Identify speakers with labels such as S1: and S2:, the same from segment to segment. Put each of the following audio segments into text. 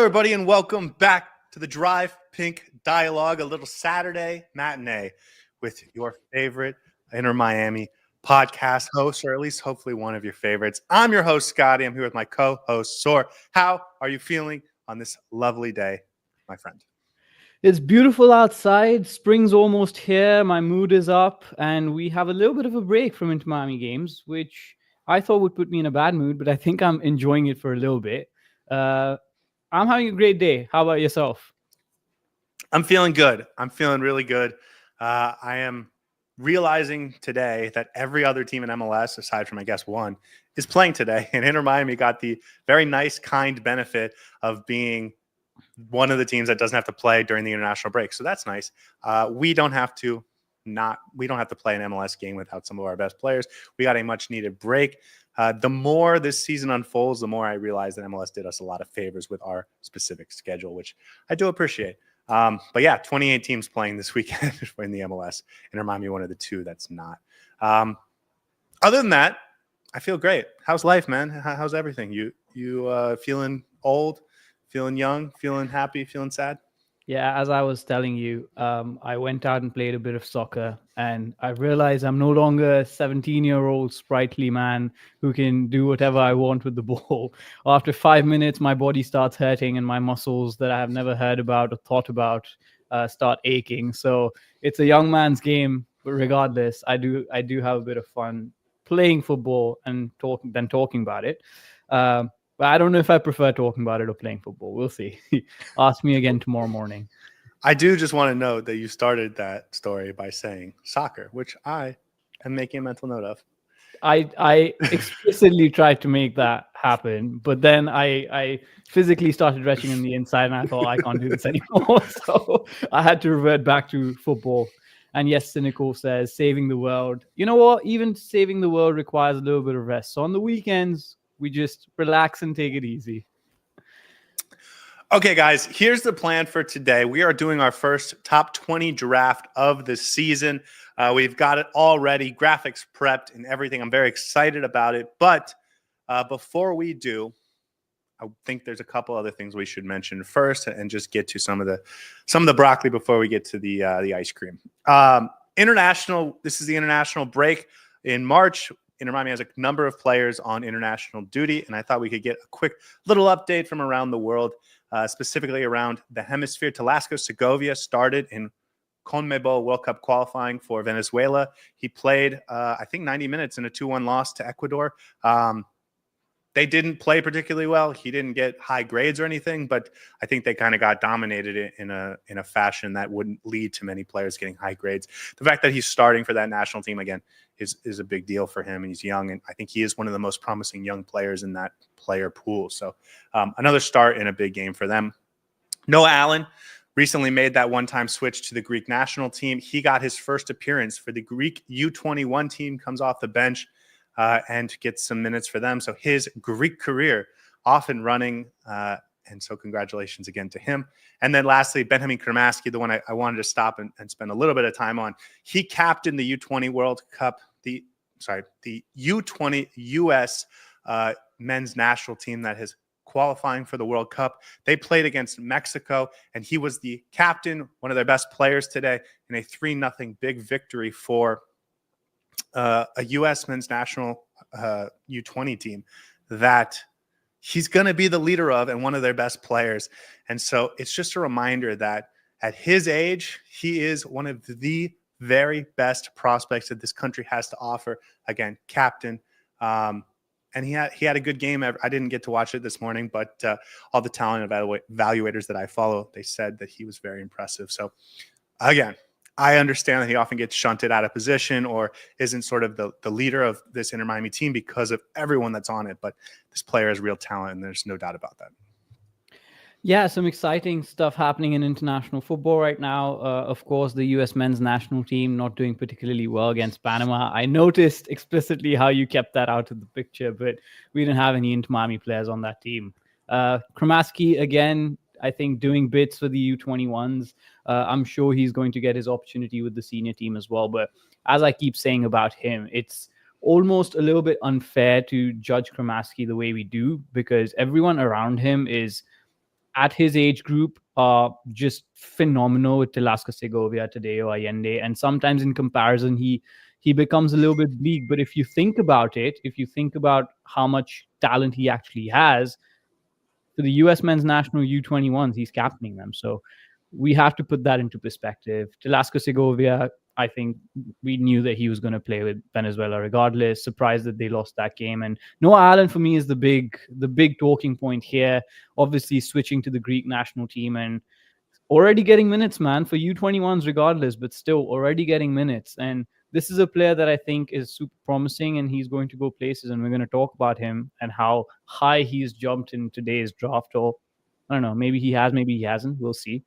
S1: everybody, and welcome back to the Drive Pink Dialogue, a little Saturday matinee with your favorite Inter Miami podcast host, or at least hopefully one of your favorites. I'm your host, Scotty. I'm here with my co-host, Saur. How are you feeling on this lovely day, my friend?
S2: It's beautiful outside. Spring's almost here. My mood is up, and we have a little bit of a break from Inter Miami games, which I thought would put me in a bad mood, but I think I'm enjoying it for a little bit. I'm having a great day. How about yourself?
S1: I'm feeling good. I'm feeling really good. I am realizing today that every other team in MLS, aside from, I guess, one, is playing today. And Inter Miami got the very nice, kind benefit of being one of the teams that doesn't have to play during the international break. So that's nice. We don't have to play an MLS game without some of our best players. We got a much needed break. The more this season unfolds, the more I realize that MLS did us a lot of favors with our specific schedule, which I do appreciate. But yeah, 28 teams playing this weekend in the MLS, and remind me one of the two that's not. Other than that, I feel great. How's life, man? How's everything? You feeling old, feeling young, feeling happy, feeling sad?
S2: Yeah, as I was telling you, I went out and played a bit of soccer, and I realized I'm no longer a 17-year-old sprightly man who can do whatever I want with the ball. After 5 minutes, my body starts hurting, and my muscles that I have never heard about or thought about start aching. So it's a young man's game, but regardless, I do have a bit of fun playing football and talking about it. But I don't know if I prefer talking about it or playing football. We'll see. Ask me again tomorrow morning.
S1: I do just want to note that you started that story by saying soccer, which I am making a mental note of.
S2: I explicitly tried to make that happen, but then I physically started retching on the inside, and I thought I can't do this anymore. So I had to revert back to football. And yes, Cynical says saving the world. You know what? Even saving the world requires a little bit of rest. So on the weekends, we just relax and take it easy.
S1: Okay, guys, here's the plan for today. We are doing our first top 20 draft of the season. We've got it all ready, graphics prepped and everything. I'm very excited about it. But before we do, I think there's a couple other things we should mention first, and just get to some of the broccoli before we get to the ice cream. This is the international break in March. Inter Miami has a number of players on international duty, and I thought we could get a quick little update from around the world, specifically around the hemisphere. Talasco Segovia started in CONMEBOL World Cup qualifying for Venezuela. He played, I think, 90 minutes in a 2-1 loss to Ecuador. They didn't play particularly well. He didn't get high grades or anything, but I think they kind of got dominated in a fashion that wouldn't lead to many players getting high grades. The fact that he's starting for that national team again is a big deal for him, and he's young, and I think he is one of the most promising young players in that player pool. So another start in a big game for them. Noah Allen recently made that one-time switch to the Greek national team. He got his first appearance for the Greek U21 team, comes off the bench, and gets some minutes for them. So his Greek career off and running. And so congratulations again to him. And then lastly, Benjamin Kramaski, the one I wanted to stop and spend a little bit of time on. He captained the U20 World Cup, the U20 U.S. Men's national team that is qualifying for the World Cup. They played against Mexico, and he was the captain, one of their best players today, in a 3-0 big victory for a U.S. men's national U20 team that he's going to be the leader of and one of their best players. And so it's just a reminder that at his age, he is one of the very best prospects that this country has to offer. Again, captain. And he had a good game. I didn't get to watch it this morning, but all the talent evaluators that I follow, they said that he was very impressive. So again, I understand that he often gets shunted out of position or isn't sort of the leader of this Inter Miami team because of everyone that's on it. But this player has real talent, and there's no doubt about that.
S2: Yeah, some exciting stuff happening in international football right now. Of course, the U.S. men's national team not doing particularly well against Panama. I noticed explicitly how you kept that out of the picture, but we didn't have any Inter Miami players on that team. Kramaski, again, I think doing bits for the U21s. I'm sure he's going to get his opportunity with the senior team as well. But as I keep saying about him, it's almost a little bit unfair to judge Kramaski the way we do, because everyone around him is at his age group are just phenomenal with Telasca Segovia today or Allende. And sometimes in comparison, he becomes a little bit bleak. But if you think about it, if you think about how much talent he actually has, for the US men's national U21s, he's captaining them. So we have to put that into perspective. Telasca Segovia, I think we knew that he was going to play with Venezuela regardless. Surprised that they lost that game. And Noah Allen for me is the big talking point here. Obviously switching to the Greek national team and already getting minutes, man, for U21s regardless, but still already getting minutes. And this is a player that I think is super promising, and he's going to go places, and we're going to talk about him and how high he's jumped in today's draft. Or I don't know, maybe he has, maybe he hasn't. We'll see.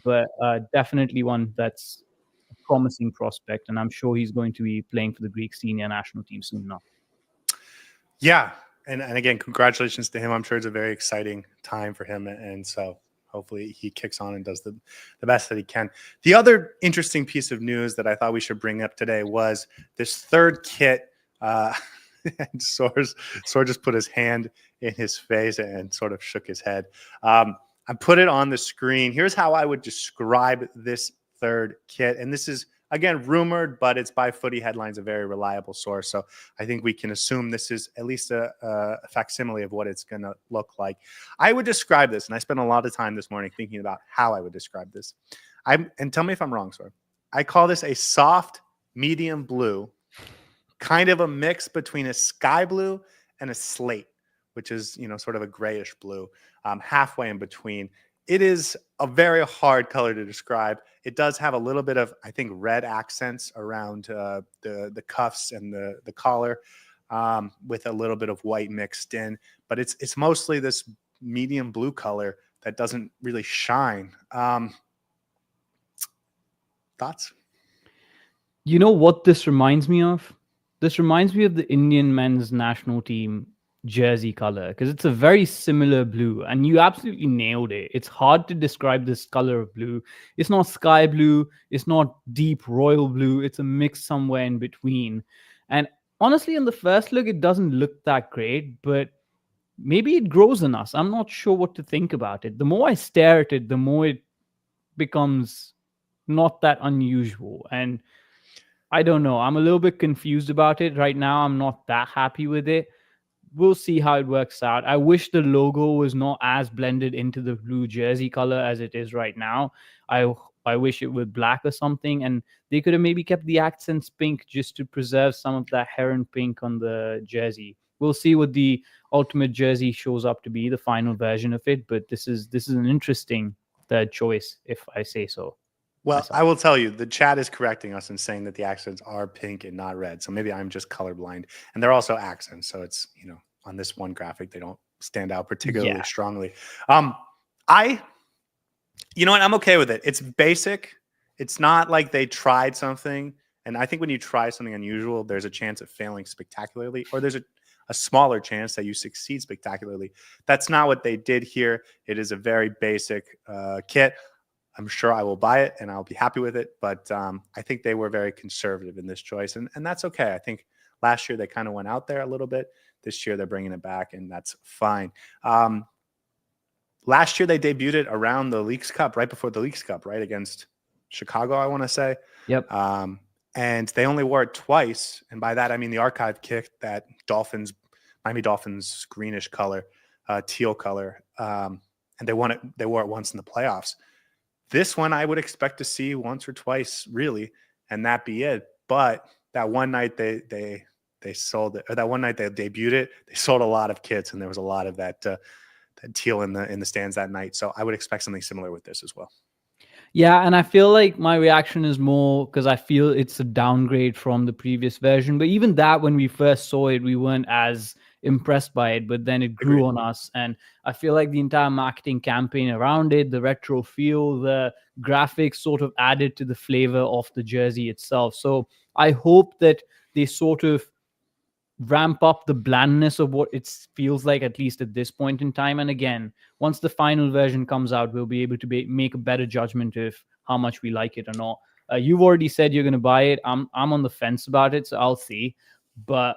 S2: But definitely one that's a promising prospect, and I'm sure he's going to be playing for the Greek senior national team soon enough.
S1: Yeah. And again, congratulations to him. I'm sure it's a very exciting time for him. And so hopefully he kicks on and does the best that he can. The other interesting piece of news that I thought we should bring up today was this third kit. And Saur just put his hand in his face and sort of shook his head. I put it on the screen. Here's how I would describe this third kit. And this is, again, rumored, but it's by Footy Headlines, a very reliable source. So I think we can assume this is at least a facsimile of what it's going to look like. I would describe this, and I spent a lot of time this morning thinking about how I would describe this. And tell me if I'm wrong, Saur. I call this a soft medium blue, kind of a mix between a sky blue and a slate, which is, sort of a grayish blue, halfway in between. It is a very hard color to describe. It does have a little bit of, I think, red accents around the cuffs and the collar, with a little bit of white mixed in. But it's mostly this medium blue color that doesn't really shine. Thoughts?
S2: You know what this reminds me of? This reminds me of the Indian men's national team jersey color, because it's a very similar blue, and you absolutely nailed it. It's hard to describe this color of blue. It's not sky blue, it's not deep royal blue, it's a mix somewhere in between. And honestly, in the first look, it doesn't look that great, but maybe it grows on us. I'm not sure what to think about it. The more I stare at it, the more it becomes not that unusual. And I don't know, I'm a little bit confused about it right now. I'm not that happy with it. We'll see how it works out. I wish the logo was not as blended into the blue jersey color as it is right now. I wish it was black or something, and they could have maybe kept the accents pink just to preserve some of that heron pink on the jersey. We'll see what the ultimate jersey shows up to be, the final version of it. But this is an interesting third choice, if I say so.
S1: Well,
S2: myself.
S1: I will tell you, the chat is correcting us and saying that the accents are pink and not red. So maybe I'm just colorblind. And they're also accents. So it's, on this one graphic, they don't stand out particularly strongly. You know what? I'm okay with it. It's basic. It's not like they tried something. And I think when you try something unusual, there's a chance of failing spectacularly, or there's a smaller chance that you succeed spectacularly. That's not what they did here. It is a very basic kit. I'm sure I will buy it and I'll be happy with it. But I think they were very conservative in this choice. And that's okay. I think last year they kind of went out there a little bit. This year they're bringing it back, and that's fine. Last year they debuted it around the Leagues Cup, right before the Leagues Cup, right, against Chicago, I want to say.
S2: Yep.
S1: And they only wore it twice. And by that, I mean the archive kit, that Miami Dolphins greenish color, teal color. And they wore it once in the playoffs. This one I would expect to see once or twice, really, and that be it. But that one night they sold it, or that one night they debuted it, they sold a lot of kits, and there was a lot of that teal in the stands that night. So I would expect something similar with this as well.
S2: Yeah, and I feel like my reaction is more because I feel it's a downgrade from the previous version. But even that, when we first saw it, we weren't as impressed by it, but then it grew on us. And I feel like the entire marketing campaign around it, the retro feel, the graphics sort of added to the flavor of the jersey itself. So I hope that they sort of ramp up the blandness of what it feels like, at least at this point in time. And again, once the final version comes out, we'll be able to make a better judgment of how much we like it or not. You've already said you're going to buy it. I'm on the fence about it, so I'll see. But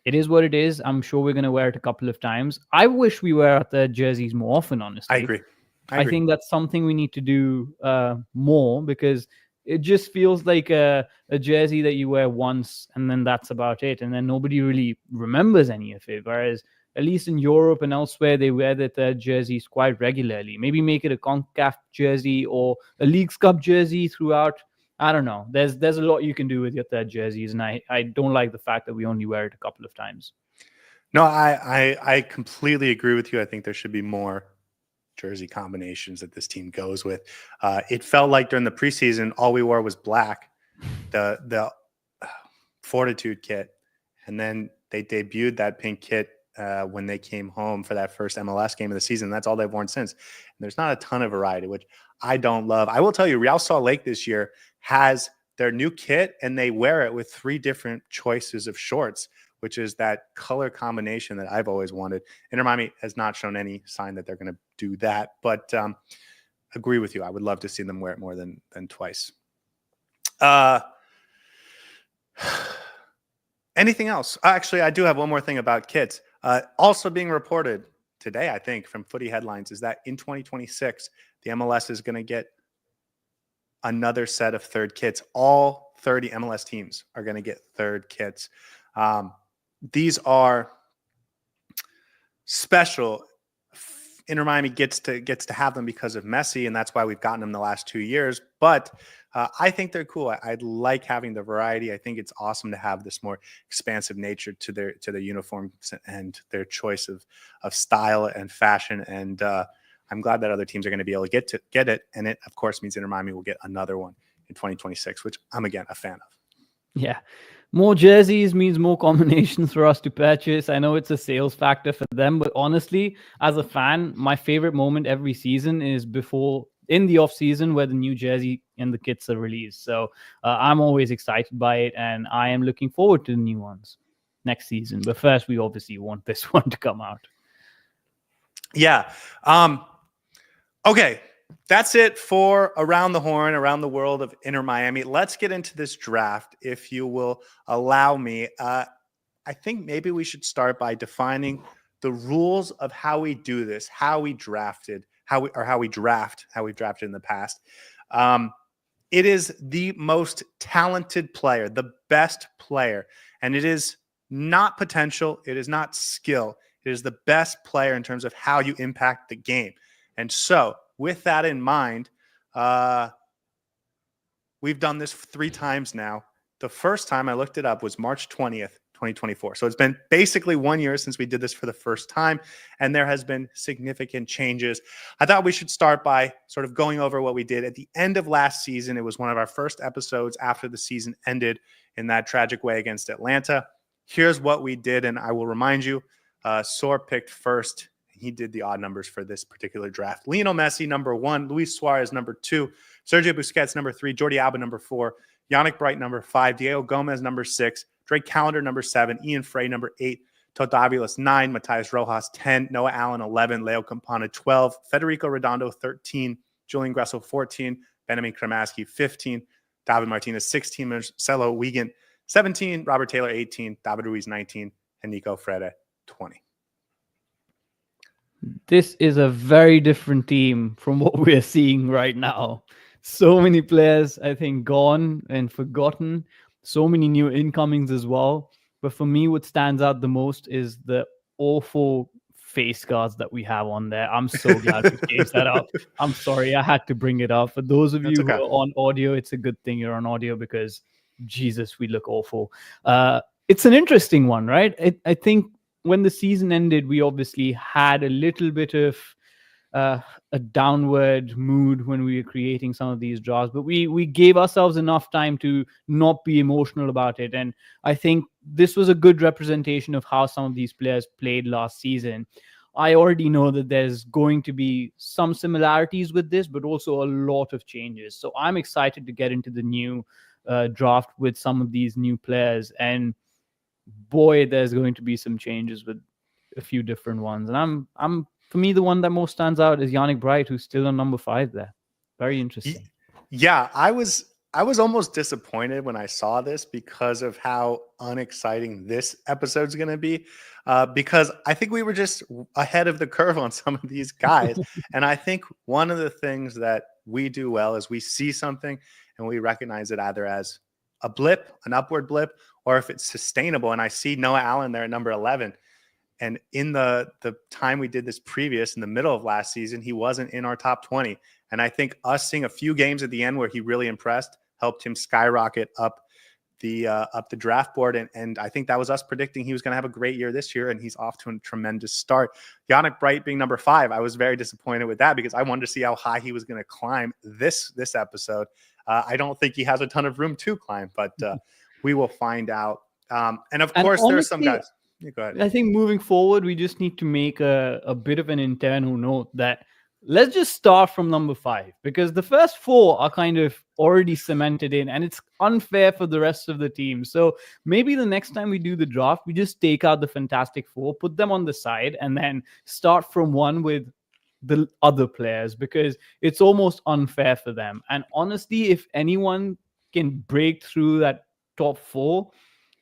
S2: it is what it is. I'm sure we're going to wear it a couple of times. I wish we wear the jerseys more often, honestly.
S1: I agree.
S2: I think that's something we need to do more, because it just feels like a jersey that you wear once and then that's about it. And then nobody really remembers any of it. Whereas at least in Europe and elsewhere, they wear their jerseys quite regularly. Maybe make it a CONCACAF jersey or a Leagues Cup jersey throughout. I don't know. There's a lot you can do with your third jerseys, and I don't like the fact that we only wear it a couple of times.
S1: No, I completely agree with you. I think there should be more jersey combinations that this team goes with. It felt like during the preseason, all we wore was black, the Fortitude kit, and then they debuted that pink kit when they came home for that first MLS game of the season. That's all they've worn since. And there's not a ton of variety, which I don't love. I will tell you, Real Salt Lake this year has their new kit, and they wear it with 3 different choices of shorts, which is that color combination that I've always wanted. Inter Miami has not shown any sign that they're going to do that, but agree with you. I would love to see them wear it more than twice. Anything else? Actually, I do have one more thing about kits. Also being reported today, I think, from Footy Headlines, is that in 2026, the MLS is going to get another set of third kits. All 30 MLS teams are going to get third kits. These are special. Inter Miami gets to have them because of Messi, and that's why we've gotten them the last 2 years. But I think they're cool. I like having the variety. I think it's awesome to have this more expansive nature to their uniforms and their choice of style and fashion. And I'm glad that other teams are going to be able to get it. And it, of course, means Inter Miami will get another one in 2026, which I'm, again, a fan of.
S2: Yeah. More jerseys means more combinations for us to purchase. I know it's a sales factor for them, but honestly, as a fan, my favorite moment every season is in the off season, where the new jersey and the kits are released. So I'm always excited by it, and I am looking forward to the new ones next season. But first, we obviously want this one to come out.
S1: Yeah. Okay. That's it for Around the Horn, around the world of Inter Miami. Let's get into this draft, if you will allow me. I think maybe we should start by defining the rules of how we do this, how we draft, how we've drafted in the past. It is the most talented player, the best player, and it is not potential. It is not skill. It is the best player in terms of how you impact the game. And so, with that in mind, we've done this 3 times now. The first time I looked it up was March 20th, 2024. So it's been basically 1 year since we did this for the first time, and there has been significant changes. I thought we should start by sort of going over what we did at the end of last season. It was one of our first episodes after the season ended in that tragic way against Atlanta. Here's what we did, and I will remind you, Saur picked first. He did the odd numbers for this particular draft. Lionel Messi, number 1. Luis Suarez, number 2. Sergio Busquets, number 3. Jordi Alba, number 4. Yannick Bright, number 5. Diego Gomez, number 6. Drake Callender, number 7. Ian Frey, number 8. Todd Davilas, 9. Matias Rojas, 10. Noah Allen, 11. Leo Campana, 12. Federico Redondo, 13. Julian Gressel, 14. Benjamin Kramaski, 15. David Martinez, 16. Marcelo Wiegand, 17. Robert Taylor, 18. David Ruiz, 19. And Nico Frede, 20.
S2: This is a very different team from what we're seeing right now. So many players, I think, gone and forgotten. So many new incomings as well. But for me, what stands out the most is the awful face guards that we have on there. I'm so glad we changed that up. I'm sorry, I had to bring it up. For those of you who are on audio, it's a good thing you're on audio, because Jesus, we look awful. It's an interesting one, right? I think when the season ended, we obviously had a little bit of a downward mood when we were creating some of these draws, but we gave ourselves enough time to not be emotional about it. And I think this was a good representation of how some of these players played last season. I already know that there's going to be some similarities with this, but also a lot of changes. So I'm excited to get into the new draft with some of these new players. And boy, there's going to be some changes with a few different ones. And for me, the one that most stands out is Yannick Bright, who's still on number 5 there. Very interesting.
S1: Yeah, I was I was almost disappointed when I saw this because of how unexciting this episode's going to be. Because I think we were just ahead of the curve on some of these guys. And I think one of the things that we do well is we see something and we recognize it either as a blip, an upward blip, or if it's sustainable. And I see Noah Allen there at number 11. And in the time we did this previous, in the middle of last season, he wasn't in our top 20. And I think us seeing a few games at the end where he really impressed helped him skyrocket up the draft board. And I think that was us predicting he was going to have a great year this year, and he's off to a tremendous start. Yannick Bright being number 5, I was very disappointed with that because I wanted to see how high he was going to climb this episode. I don't think he has a ton of room to climb, but we will find out. And of course, there are some guys. Yeah, go ahead.
S2: I think moving forward, we just need to make a bit of an internal note that let's just start from number 5, because the first 4 are kind of already cemented in and it's unfair for the rest of the team. So maybe the next time we do the draft, we just take out the Fantastic 4, put them on the side, and then start from 1 with the other players, because it's almost unfair for them. And honestly, if anyone can break through that top 4,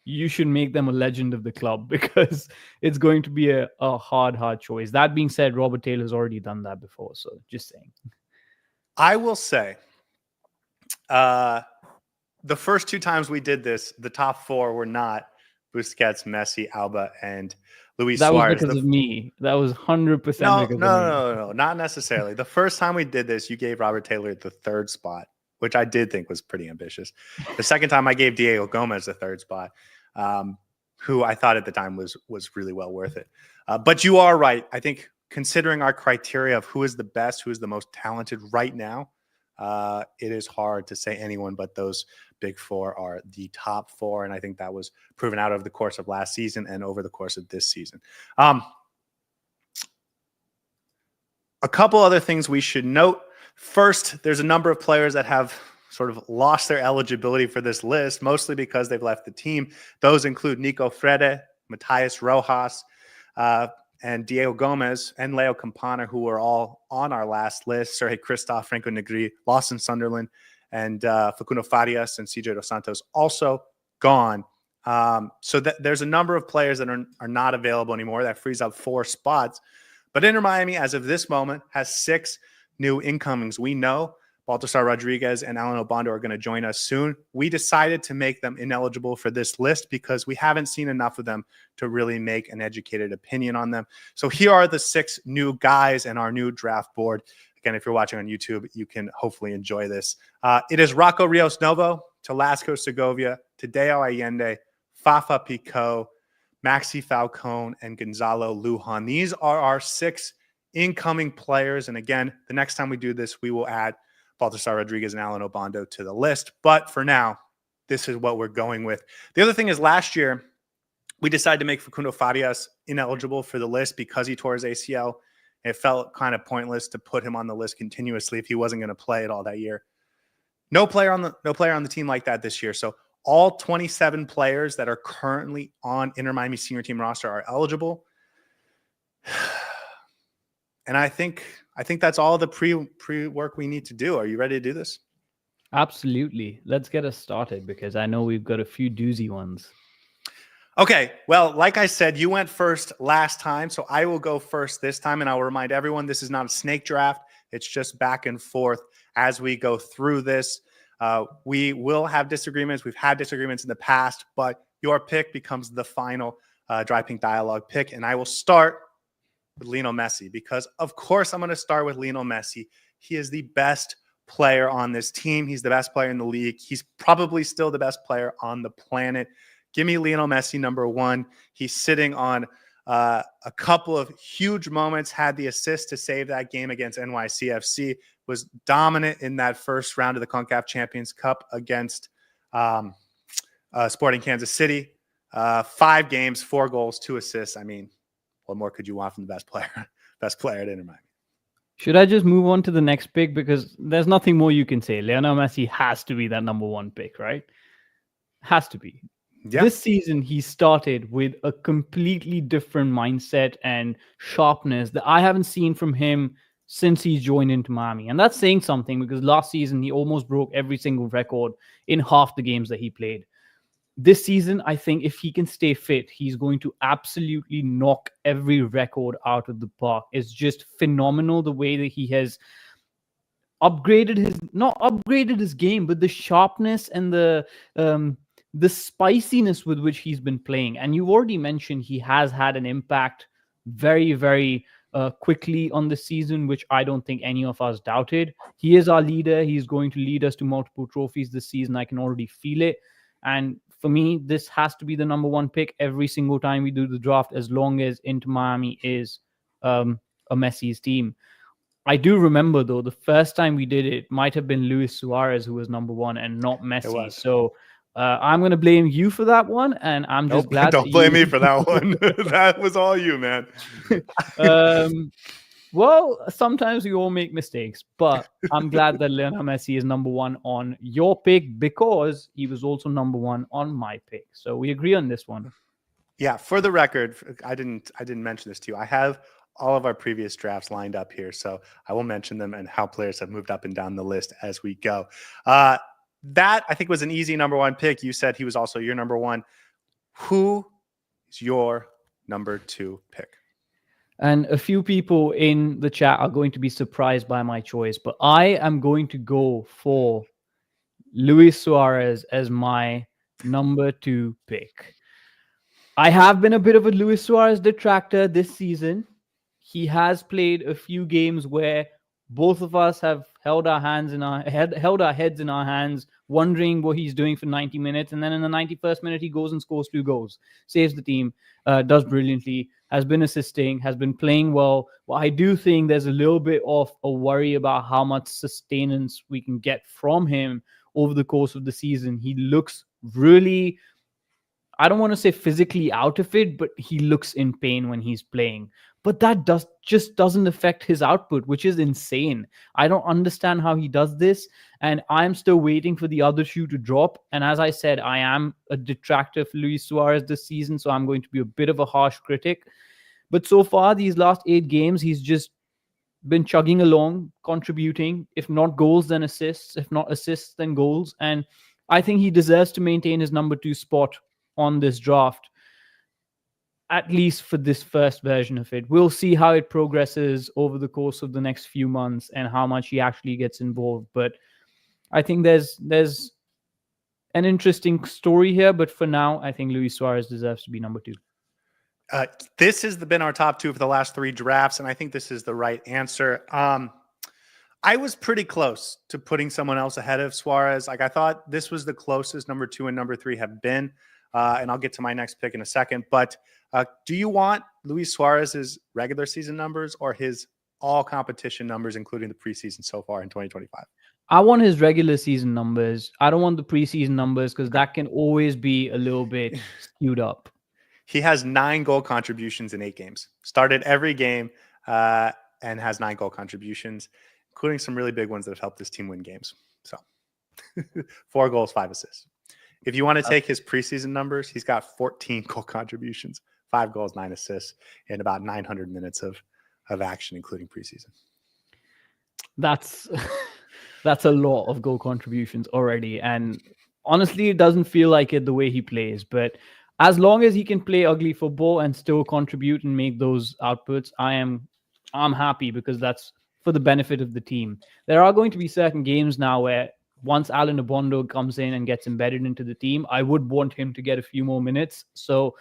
S2: you should make them a legend of the club, because it's going to be a hard choice. That being said, Robert Taylor's already done that before. So just saying.
S1: I will say the first 2 times we did this, the top 4 were not Busquets, Messi, Alba, and Luis Suarez.
S2: That was because of me. That was 100% because of me.
S1: No, not necessarily. The first time we did this, you gave Robert Taylor the 3rd spot, which I did think was pretty ambitious. The second time I gave Diego Gomez the 3rd spot, who I thought at the time was really well worth it. But you are right. I think considering our criteria of who is the best, who is the most talented right now, it is hard to say anyone but those big 4 are the top 4. And I think that was proven out over the course of last season and over the course of this season. A couple other things we should note. First, there's a number of players that have sort of lost their eligibility for this list, mostly because they've left the team. Those include Nico Frede, Matias Rojas, and Diego Gomez, and Leo Campana, who were all on our last list. Sergei Christoph, Franco Negri, Lawson Sunderland, and Facundo Farias and CJ Dos Santos also gone. So there's a number of players that are not available anymore. That frees up 4 spots. But Inter Miami, as of this moment, has 6 new incomings. We know Baltasar Rodriguez and Alan Obando are going to join us soon. We decided to make them ineligible for this list because we haven't seen enough of them to really make an educated opinion on them. So here are the 6 new guys and our new draft board. Again, if you're watching on YouTube, you can hopefully enjoy this. It is Rocco Rios Novo, Telasco Segovia, Tadeo Allende, Fafa Pico, Maxi Falcone, and Gonzalo Lujan. These are our 6 incoming players. And again, the next time we do this, we will add Baltasar Rodriguez and Alan Obando to the list. But for now, this is what we're going with. The other thing is last year, we decided to make Facundo Farias ineligible for the list because he tore his ACL. It felt kind of pointless to put him on the list continuously if he wasn't going to play at all that year. No player on the team like that this year. So all 27 players that are currently on Inter Miami senior team roster are eligible. And I think that's all the pre-work we need to do. Are you ready to do this?
S2: Absolutely. Let's get us started because I know we've got a few doozy ones.
S1: Okay. Well, like I said, you went first last time, so I will go first this time. And I'll remind everyone, this is not a snake draft. It's just back and forth as we go through this. We will have disagreements. We've had disagreements in the past, but your pick becomes the final Dry Pink Dialogue pick. And I will start with Lionel Messi, because of course I'm going to start with Lionel Messi. He is the best player on this team. He's the best player in the league. He's probably still the best player on the planet. Give me Lionel Messi, number 1. He's sitting on a couple of huge moments, had the assist to save that game against NYCFC, was dominant in that first round of the CONCACAF Champions Cup against Sporting Kansas City. 5 games, 4 goals, 2 assists. I mean, what more could you want from the best player at Inter Miami?
S2: Should I just move on to the next pick? Because there's nothing more you can say. Lionel Messi has to be that number 1 pick, right? Has to be. Yeah. This season, he started with a completely different mindset and sharpness that I haven't seen from him since he joined into Miami. And that's saying something because last season he almost broke every single record in half the games that he played. This season, I think if he can stay fit, he's going to absolutely knock every record out of the park. It's just phenomenal the way that he has not upgraded his game, but the sharpness and the spiciness with which he's been playing. And you already mentioned he has had an impact very, very quickly on the season, which I don't think any of us doubted. He is our leader. He's going to lead us to multiple trophies this season. I can already feel it. And for me, this has to be the number one pick every single time we do the draft, as long as Inter Miami is a Messi's team. I do remember, though, the first time we did it might have been Luis Suarez who was number one and not Messi. So I'm going to blame you for that one. And I'm just glad.
S1: Don't blame me for that one. That was all you, man.
S2: Well, sometimes we all make mistakes, but I'm glad that Lionel Messi is number one on your pick because he was also number one on my pick. So we agree on this one.
S1: Yeah, for the record, I didn't mention this to you. I have all of our previous drafts lined up here, so I will mention them and how players have moved up and down the list as we go. That I think was an easy number one pick. You said he was also your number one. Who is your number two pick?
S2: And a few people in the chat are going to be surprised by my choice, but I am going to go for Luis Suarez as my number two pick. I have been a bit of a Luis Suarez detractor this season. He has played a few games where both of us have held our heads in our hands, wondering what he's doing for 90 minutes. And then in the 91st minute, he goes and scores 2 goals, saves the team, does brilliantly, has been assisting, has been playing well. Well, I do think there's a little bit of a worry about how much sustenance we can get from him over the course of the season. He looks really, I don't want to say physically out of it, but he looks in pain when he's playing. But that just doesn't affect his output, which is insane. I don't understand how he does this, and I'm still waiting for the other shoe to drop. And as I said, I am a detractor for Luis Suarez this season, so I'm going to be a bit of a harsh critic. But so far, these last 8 games, he's just been chugging along, contributing, if not goals, then assists, if not assists, then goals. And I think he deserves to maintain his number 2 spot on this draft, at least for this first version of it. We'll see how it progresses over the course of the next few months and how much he actually gets involved. But I think there's an interesting story here. But for now, I think Luis Suarez deserves to be number 2.
S1: This has been our top 2 for the last 3 drafts, and I think this is the right answer. I was pretty close to putting someone else ahead of Suarez. Like, I thought this was the closest number 2 and number 3 have been. And I'll get to my next pick in a second. But do you want Luis Suarez's regular season numbers or his all competition numbers, including the preseason so far in 2025?
S2: I want his regular season numbers. I don't want the preseason numbers because that can always be a little bit skewed up.
S1: He has 9 goal contributions in 8 games. Started every game and has 9 goal contributions, including some really big ones that have helped this team win games. So 4 goals, 5 assists. If you want to take his preseason numbers, he's got 14 goal contributions, 5 goals, 9 assists, and about 900 minutes of action, including preseason.
S2: That's a lot of goal contributions already. And honestly, it doesn't feel like it the way he plays. But as long as he can play ugly football and still contribute and make those outputs, I'm happy because that's for the benefit of the team. There are going to be certain games now where once Alan Abondo comes in and gets embedded into the team, I would want him to get a few more minutes. So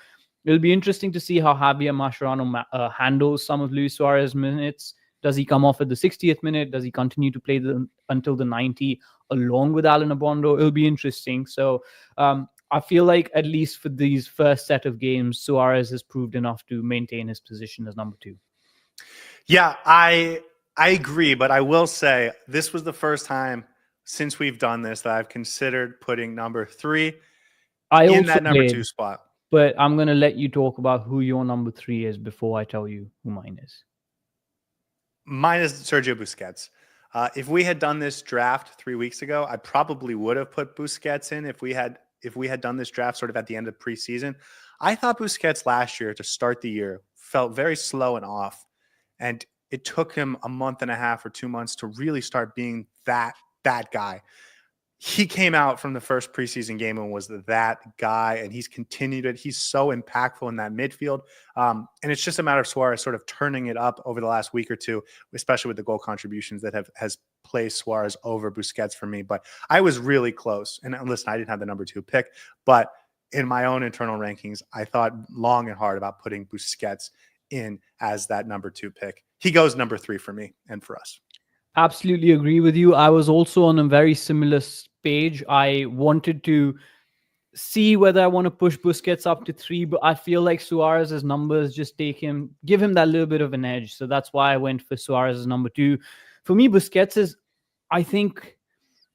S2: it'll be interesting to see how Javier Mascherano handles some of Luis Suarez's minutes. Does he come off at the 60th minute? Does he continue to play until the 90 along with Alan Abondo? It'll be interesting. So I feel like at least for these first set of games, Suarez has proved enough to maintain his position as number 2.
S1: Yeah, I agree. But I will say this was the first time since we've done this that I've considered putting number 3 in that number 2 spot.
S2: But I'm going to let you talk about who your number 3 is before I tell you who mine is.
S1: Mine is Sergio Busquets. If we had done this draft 3 weeks ago, I probably would have put Busquets in if we had done this draft sort of at the end of preseason. I thought Busquets last year to start the year felt very slow and off. And it took him a month and a half or 2 months to really start being that guy. He came out from the first preseason game and was that guy, and he's continued it. He's so impactful in that midfield. And it's just a matter of Suarez sort of turning it up over the last week or two, especially with the goal contributions that has placed Suarez over Busquets for me. But I was really close. And listen, I didn't have the number 2 pick, but in my own internal rankings, I thought long and hard about putting Busquets in as that number 2 pick. He goes number 3 for me and for us.
S2: Absolutely agree with you. I was also on a very similar page. I wanted to see whether I want to push Busquets up to 3, but I feel like Suarez's numbers just give him that little bit of an edge. So that's why I went for Suarez's number 2. For me, Busquets is, I think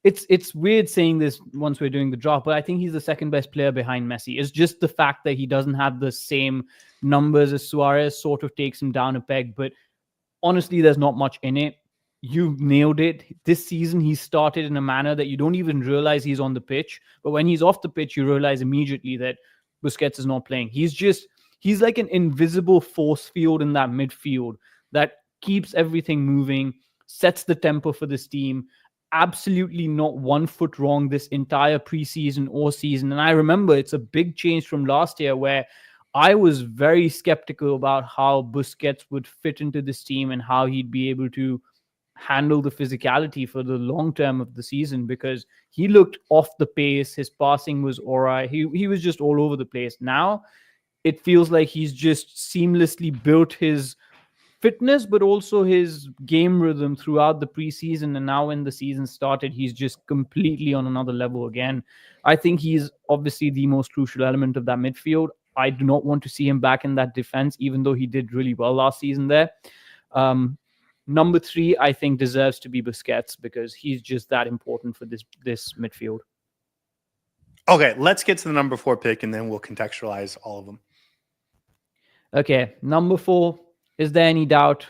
S2: it's weird saying this once we're doing the draft, but I think he's the second best player behind Messi. It's just the fact that he doesn't have the same numbers as Suarez sort of takes him down a peg. But honestly, there's not much in it. You nailed it. This season, he started in a manner that you don't even realize he's on the pitch. But when he's off the pitch, you realize immediately that Busquets is not playing. He's like an invisible force field in that midfield that keeps everything moving, sets the tempo for this team. Absolutely not 1 foot wrong this entire preseason or season. And I remember it's a big change from last year where I was very skeptical about how Busquets would fit into this team and how he'd be able to handle the physicality for the long term of the season, because he looked off the pace. His passing was all right. He was just all over the place. Now it feels like he's just seamlessly built his fitness, but also his game rhythm throughout the preseason. And now when the season started, he's just completely on another level again. I think he's obviously the most crucial element of that midfield. I do not want to see him back in that defense, even though he did really well last season there. Number 3, I think, deserves to be Busquets because he's just that important for this midfield.
S1: Okay, let's get to the number 4 pick, and then we'll contextualize all of them.
S2: Okay, number 4. Is there any doubt?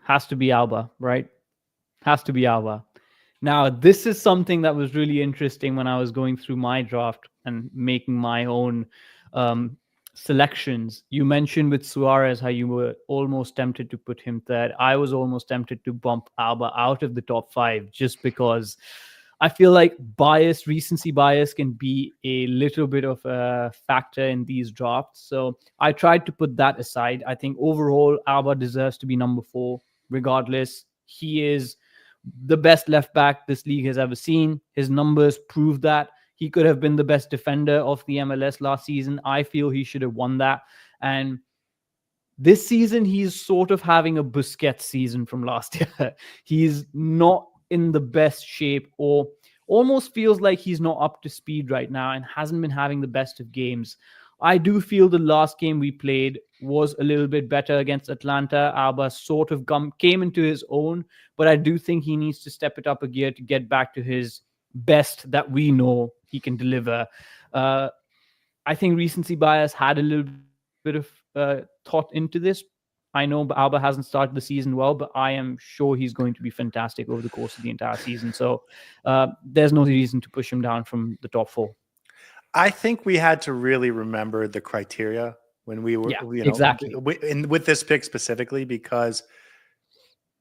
S2: Has to be Alba, right? Has to be Alba. Now, this is something that was really interesting when I was going through my draft and making my own selections. You mentioned with Suarez how you were almost tempted to put him 3rd. I was almost tempted to bump Alba out of the top 5 just because I feel like recency bias can be a little bit of a factor in these drafts. So I tried to put that aside. I think overall, Alba deserves to be number 4. Regardless, he is the best left back this league has ever seen. His numbers prove that. He could have been the best defender of the MLS last season. I feel he should have won that. And this season, he's sort of having a Busquets season from last year. He's not in the best shape, or almost feels like he's not up to speed right now and hasn't been having the best of games. I do feel the last game we played was a little bit better against Atlanta. Alba sort of came into his own, but I do think he needs to step it up a gear to get back to his best that we know he can deliver. I think recency bias had a little bit of thought into this. I know Alba hasn't started the season well, but I am sure he's going to be fantastic over the course of the entire season. So there's no reason to push him down from the top 4.
S1: I think we had to really remember the criteria when we were,
S2: exactly.
S1: With this pick specifically, because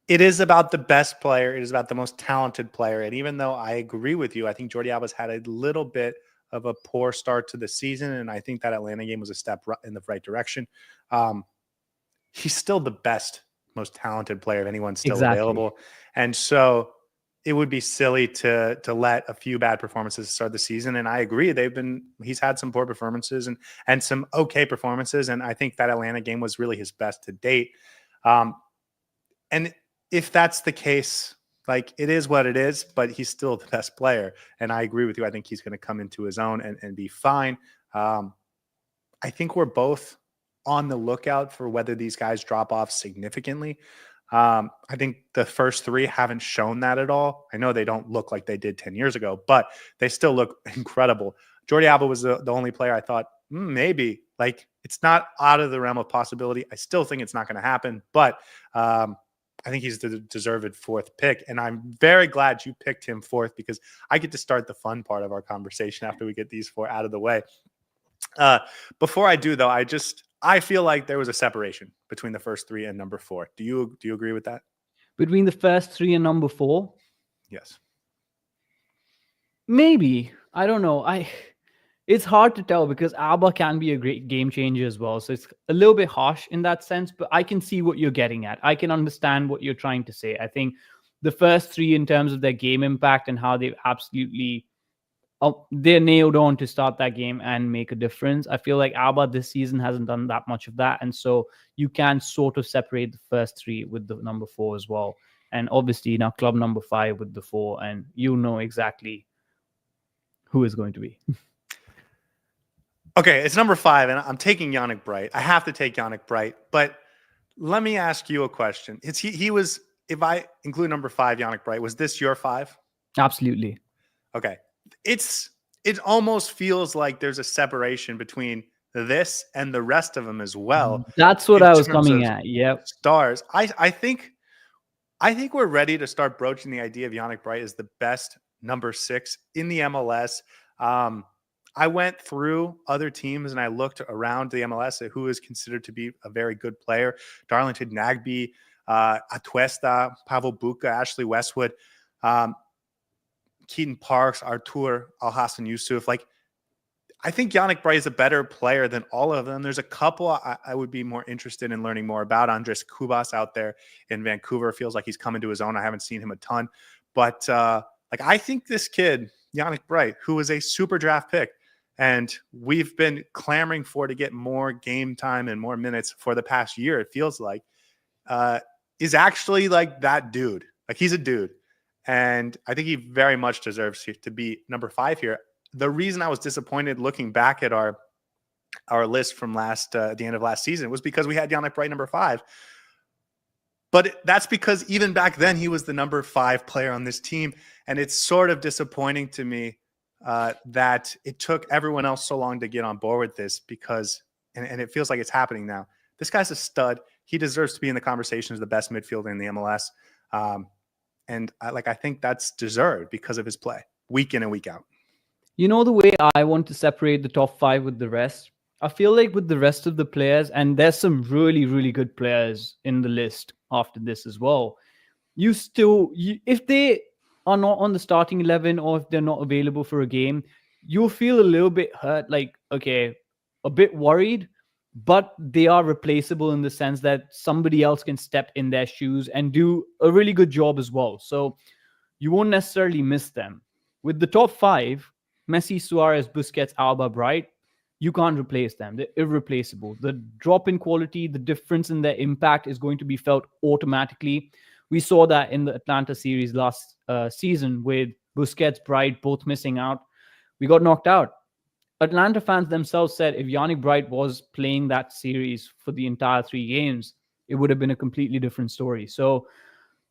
S1: it is about the best player. It is about the most talented player. And even though I agree with you, I think Jordi Alba's had a little bit of a poor start to the season. And I think that Atlanta game was a step in the right direction. He's still the best, most talented player of anyone still available. And so it would be silly to let a few bad performances start the season. And I agree, he's had some poor performances and some okay performances. And I think that Atlanta game was really his best to date. And if that's the case, like, it is what it is, but he's still the best player. And I agree with you. I think he's going to come into his own and be fine. I think we're both on the lookout for whether these guys drop off significantly. I think the first 3 haven't shown that at all. I know they don't look like they did 10 years ago, but they still look incredible. Jordi Alba was the only player I thought, maybe, like, it's not out of the realm of possibility. I still think it's not going to happen, but I think he's the deserved 4th pick. And I'm very glad you picked him 4th because I get to start the fun part of our conversation after we get these 4 out of the way. Before I do, though, I feel like there was a separation between the first three and number 4. Do you agree with that?
S2: Between the first 3 and number 4,
S1: Yes.
S2: maybe. I don't know. It's hard to tell because Alba can be a great game changer as well. So it's a little bit harsh in that sense, but I can see what you're getting at. I can understand what you're trying to say. I think the first 3 in terms of their game impact and how they've absolutely they're nailed on to start that game and make a difference. I feel like Alba this season hasn't done that much of that. And so you can sort of separate the first 3 with the number 4 as well. And obviously now club number 5 with the 4, and you know exactly who is going to be.
S1: Okay, it's number 5, and I'm taking Yannick Bright. I have to take Yannick Bright, but let me ask you a question. He was, if I include number 5, Yannick Bright, was this your 5?
S2: Absolutely.
S1: Okay. It almost feels like there's a separation between this and the rest of them as well.
S2: That's what
S1: in
S2: I was
S1: terms
S2: coming
S1: of
S2: at. Yep.
S1: Stars. I think we're ready to start broaching the idea of Yannick Bright as the best number 6 in the MLS. I went through other teams and I looked around the MLS at who is considered to be a very good player. Darlington Nagbe, Atuesta, Pavel Buka, Ashley Westwood, Keaton Parks, Artur Al-Hassan Yusuf. Like, I think Yannick Bright is a better player than all of them. There's a couple I would be more interested in learning more about. Andres Kubas out there in Vancouver feels like he's coming to his own. I haven't seen him a ton. But I think this kid, Yannick Bright, who was a super draft pick, and we've been clamoring for to get more game time and more minutes for the past year, it feels like, is actually like that dude. Like, he's a dude. And I think he very much deserves to be number 5 here. The reason I was disappointed looking back at our list from the end of last season was because we had Yannick Bright number 5. But that's because even back then he was the number 5 player on this team. And it's sort of disappointing to me that it took everyone else so long to get on board with this, because, and it feels like it's happening now. This guy's a stud. He deserves to be in the conversation as the best midfielder in the MLS. And I think that's deserved because of his play week in and week out.
S2: You know, the way I want to separate the top 5 with the rest, I feel like with the rest of the players, and there's some really, really good players in the list after this as well. If they are not on the starting 11 or if they're not available for a game, you'll feel a little bit hurt, like, okay, a bit worried, but they are replaceable in the sense that somebody else can step in their shoes and do a really good job as well. So you won't necessarily miss them. With the top 5, Messi, Suarez, Busquets, Alba, Bright, you can't replace them. They're irreplaceable. The drop in quality, the difference in their impact is going to be felt automatically. We saw that in the Atlanta series last season with Busquets, Bright both missing out. We got knocked out. Atlanta fans themselves said if Yannick Bright was playing that series for the entire 3 games, it would have been a completely different story. So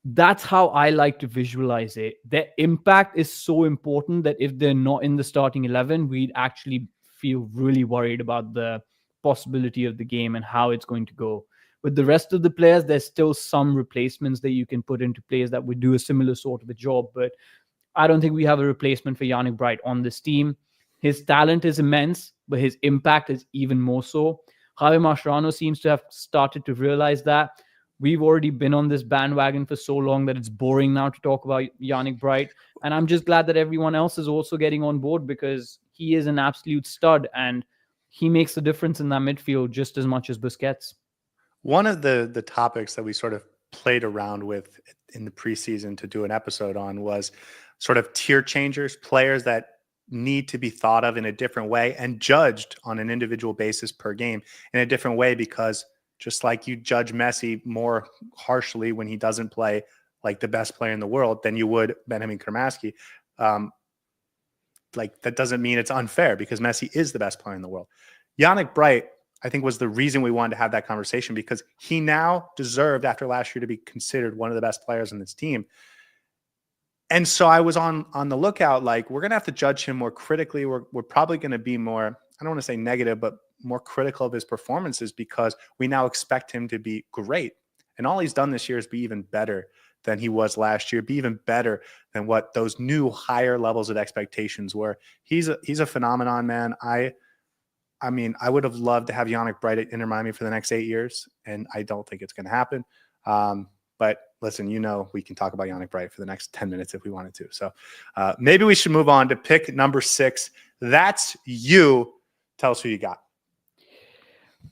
S2: that's how I like to visualize it. Their impact is so important that if they're not in the starting 11, we'd actually feel really worried about the possibility of the game and how it's going to go. With the rest of the players, there's still some replacements that you can put into place that would do a similar sort of a job. But I don't think we have a replacement for Yannick Bright on this team. His talent is immense, but his impact is even more so. Javier Mascherano seems to have started to realize that. We've already been on this bandwagon for so long that it's boring now to talk about Yannick Bright. And I'm just glad that everyone else is also getting on board, because he is an absolute stud and he makes a difference in that midfield just as much as Busquets.
S1: One of the topics that we sort of played around with in the preseason to do an episode on was sort of tier changers, players that need to be thought of in a different way and judged on an individual basis per game in a different way, because just like you judge Messi more harshly when he doesn't play like the best player in the world than you would Benjamin Kramaski, that doesn't mean it's unfair, because Messi is the best player in the world. Yannick Bright, I think, was the reason we wanted to have that conversation, because he now deserved, after last year, to be considered one of the best players on this team. And so I was on the lookout, like, we're going to have to judge him more critically. We're probably going to be more, I don't want to say negative, but more critical of his performances, because we now expect him to be great. And all he's done this year is be even better than he was last year, be even better than what those new higher levels of expectations were. He's a phenomenon, man. I mean, I would have loved to have Yannick Bright at Inter Miami for the next 8 years, and I don't think it's going to happen. But listen, we can talk about Yannick Bright for the next 10 minutes if we wanted to. So maybe we should move on to pick number 6. That's you. Tell us who you got.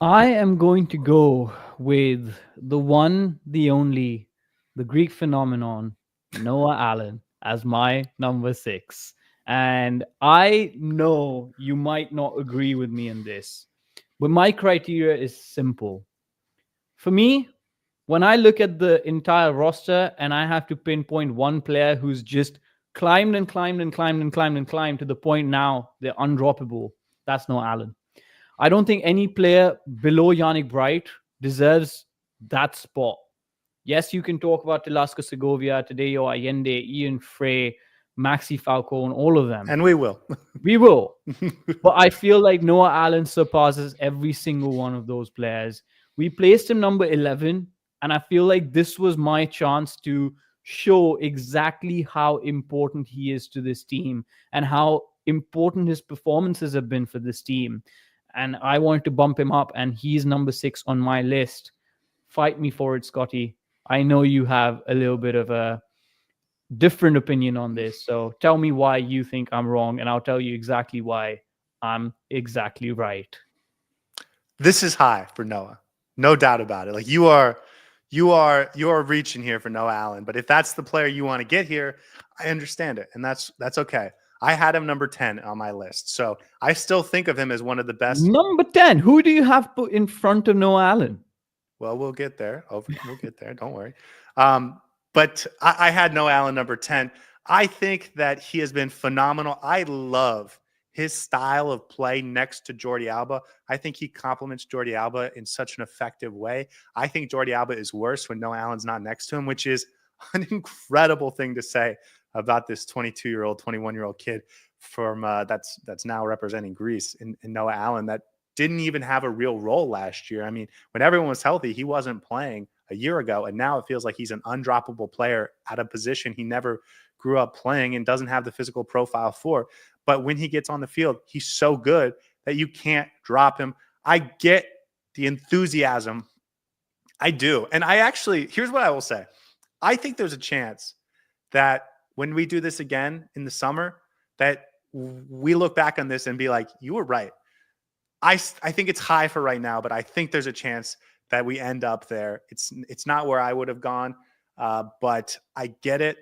S2: I am going to go with the one, the only, the Greek phenomenon, Noah Allen, as my number 6. And I know you might not agree with me on this, but my criteria is simple. For me, when I look at the entire roster and I have to pinpoint one player who's just climbed and climbed and climbed and climbed and climbed to the point now they're undroppable, that's Noah Allen. I don't think any player below Yannick Bright deserves that spot. Yes, you can talk about Telasco Segovia, Tadeo Allende, Ian Frey, Maxi Falcone, all of them.
S1: And we will.
S2: We will. But I feel like Noah Allen surpasses every single one of those players. We placed him number 11, and I feel like this was my chance to show exactly how important he is to this team and how important his performances have been for this team. And I wanted to bump him up, and he's number 6 on my list. Fight me for it, Scotty. I know you have a little bit of a different opinion on this. So tell me why you think I'm wrong, and I'll tell you exactly why I'm exactly right.
S1: This is high for Noah. No doubt about it. Like you are reaching here for Noah Allen. But if that's the player you want to get here, I understand it. And that's okay. I had him number 10 on my list. So I still think of him as one of the best.
S2: Number 10. Who do you have put in front of Noah Allen?
S1: Well, we'll get there. We'll get there. Don't worry. But I had Noah Allen number 10. I think that he has been phenomenal. I love his style of play next to Jordi Alba. I think he complements Jordi Alba in such an effective way. I think Jordi Alba is worse when Noah Allen's not next to him, which is an incredible thing to say about this 22-year-old, 21-year-old kid from that's now representing Greece in Noah Allen that didn't even have a real role last year. I mean, when everyone was healthy, he wasn't playing a year ago, and now it feels like he's an undroppable player at a position he never grew up playing and doesn't have the physical profile for. But when he gets on the field, he's so good that you can't drop him. I get the enthusiasm. I do. And here's what I will say. I think there's a chance that when we do this again in the summer, that we look back on this and be like, you were right. I think it's high for right now, but I think there's a chance that we end up there. It's not where I would have gone, but I get it.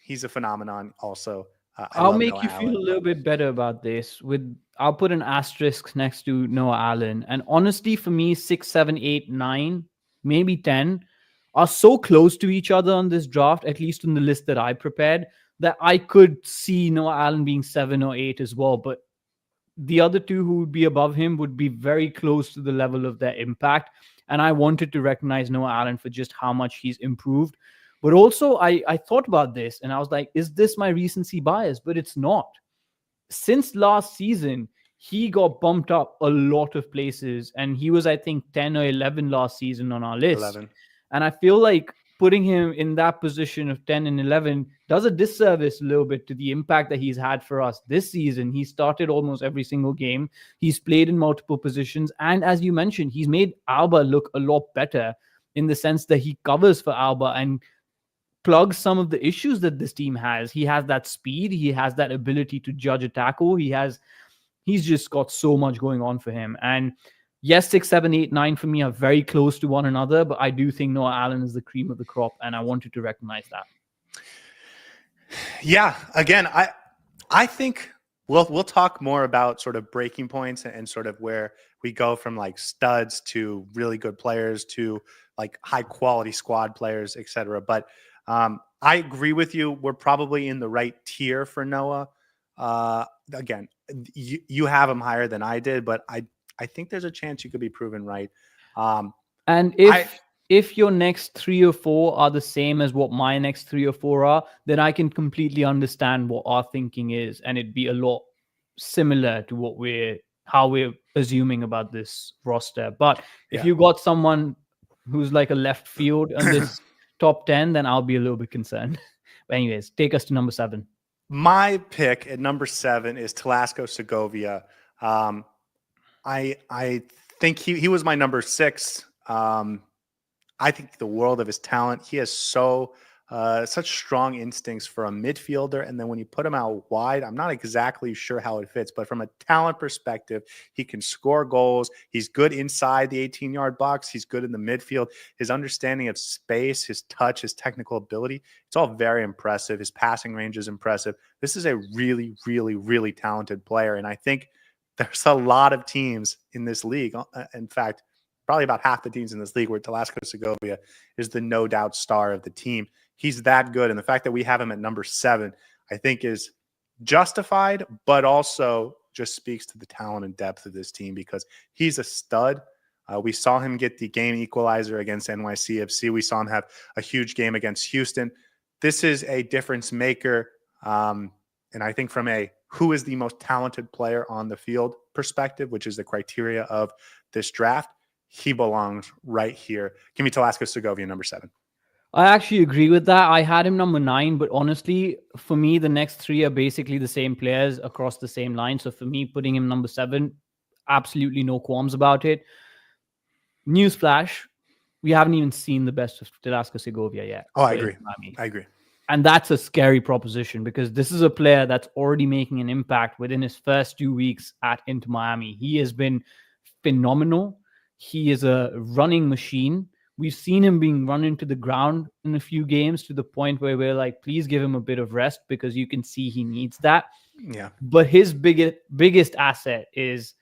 S1: He's a phenomenon also.
S2: I'll make you feel a little bit better about this. I'll put an asterisk next to Noah Allen. And honestly, for me, 6, 7, 8, 9, maybe 10 are so close to each other on this draft, at least in the list that I prepared, that I could see Noah Allen being 7 or 8 as well. But the other two who would be above him would be very close to the level of their impact. And I wanted to recognize Noah Allen for just how much he's improved. But also, I thought about this and I was like, is this my recency bias? But it's not. Since last season, he got bumped up a lot of places. And he was, I think, 10 or 11 last season on our list.
S1: 11.
S2: And I feel like putting him in that position of 10 and 11 does a disservice a little bit to the impact that he's had for us this season. He started almost every single game. He's played in multiple positions. And as you mentioned, he's made Alba look a lot better in the sense that he covers for Alba and plugs some of the issues that this team has. He has that speed. He has that ability to judge a tackle. He's just got so much going on for him. And yes, 6, 7, 8, 9 for me are very close to one another, but I do think Noah Allen is the cream of the crop, and I wanted to recognize that.
S1: Yeah, again, I think we'll talk more about sort of breaking points and sort of where we go from like studs to really good players to like high quality squad players, etc. But I agree with you. We're probably in the right tier for Noah. Again, you have him higher than I did, but I think there's a chance you could be proven right.
S2: And if your next 3 or 4 are the same as what my next 3 or 4 are, then I can completely understand what our thinking is, and it'd be a lot similar to how we're assuming about this roster. But if you got someone who's like a left field on this top 10, then I'll be a little bit concerned. But anyways, take us to number 7.
S1: My pick at number 7 is Telasco Segovia. I think he was my number 6. I think the world of his talent. He has such strong instincts for a midfielder, and then when you put him out wide, I'm not exactly sure how it fits, but from a talent perspective, he can score goals. He's good inside the 18-yard box. He's good in the midfield. His understanding of space, his touch, his technical ability, it's all very impressive. His passing range is impressive. This is a really, really, really talented player, and I think there's a lot of teams in this league. In fact, probably about half the teams in this league where Telasco Segovia is the no doubt star of the team. He's that good. And the fact that we have him at number 7, I think is justified, but also just speaks to the talent and depth of this team because he's a stud. We saw him get the game equalizer against NYCFC. We saw him have a huge game against Houston. This is a difference maker. And I think from a who is the most talented player on the field perspective, which is the criteria of this draft, he belongs right here. Give me Telasco Segovia, number 7.
S2: I actually agree with that. I had him number 9, but honestly, for me, the next 3 are basically the same players across the same line. So for me, putting him number 7, absolutely no qualms about it. Newsflash, we haven't even seen the best of Telasco Segovia yet.
S1: Oh, I agree.
S2: And that's a scary proposition because this is a player that's already making an impact within his first 2 weeks at Inter Miami. He has been phenomenal. He is a running machine. We've seen him being run into the ground in a few games to the point where we're like, please give him a bit of rest because you can see he needs that.
S1: Yeah.
S2: But his biggest asset is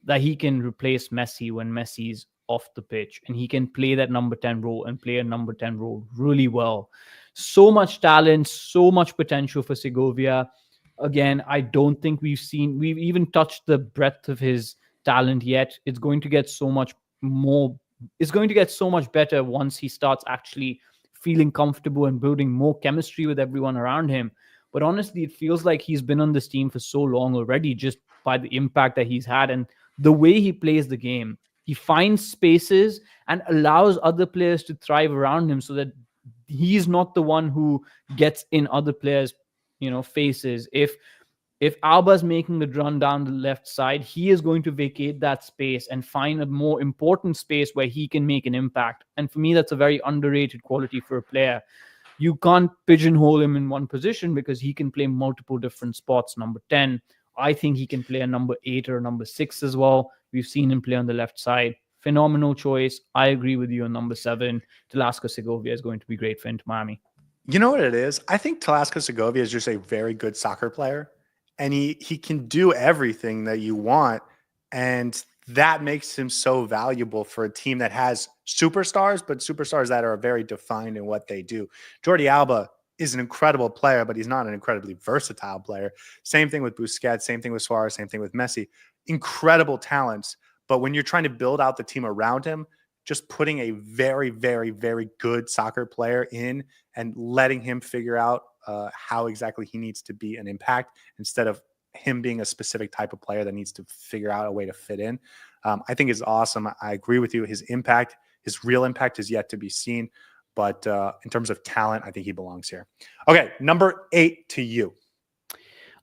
S2: that he can replace Messi when Messi's off the pitch, and he can play that number 10 role and play a number 10 role really well. So much talent, so much potential for Segovia. Again, I don't think we've even touched the breadth of his talent yet. It's going to get so much more. It's going to get so much better once he starts actually feeling comfortable and building more chemistry with everyone around him. But honestly, it feels like he's been on this team for so long already, just by the impact that he's had and the way he plays the game. He finds spaces and allows other players to thrive around him so that he's not the one who gets in other players' faces. If Alba's making the run down the left side, he is going to vacate that space and find a more important space where he can make an impact. And for me, that's a very underrated quality for a player. You can't pigeonhole him in one position because he can play multiple different spots. Number 10, I think he can play a number 8 or number 6 as well. We've seen him play on the left side. Phenomenal choice. I agree with you on number 7. Telasco Segovia is going to be great for Inter Miami.
S1: You know what it is? I think Telasco Segovia is just a very good soccer player. And he can do everything that you want. And that makes him so valuable for a team that has superstars, but superstars that are very defined in what they do. Jordi Alba is an incredible player, but he's not an incredibly versatile player. Same thing with Busquets, same thing with Suarez, same thing with Messi. Incredible talents. But when you're trying to build out the team around him, just putting a very, very, very good soccer player in and letting him figure out how exactly he needs to be an impact instead of him being a specific type of player that needs to figure out a way to fit in. I think is awesome. I agree with you. His real impact is yet to be seen. But in terms of talent, I think he belongs here. Okay, number 8 to you.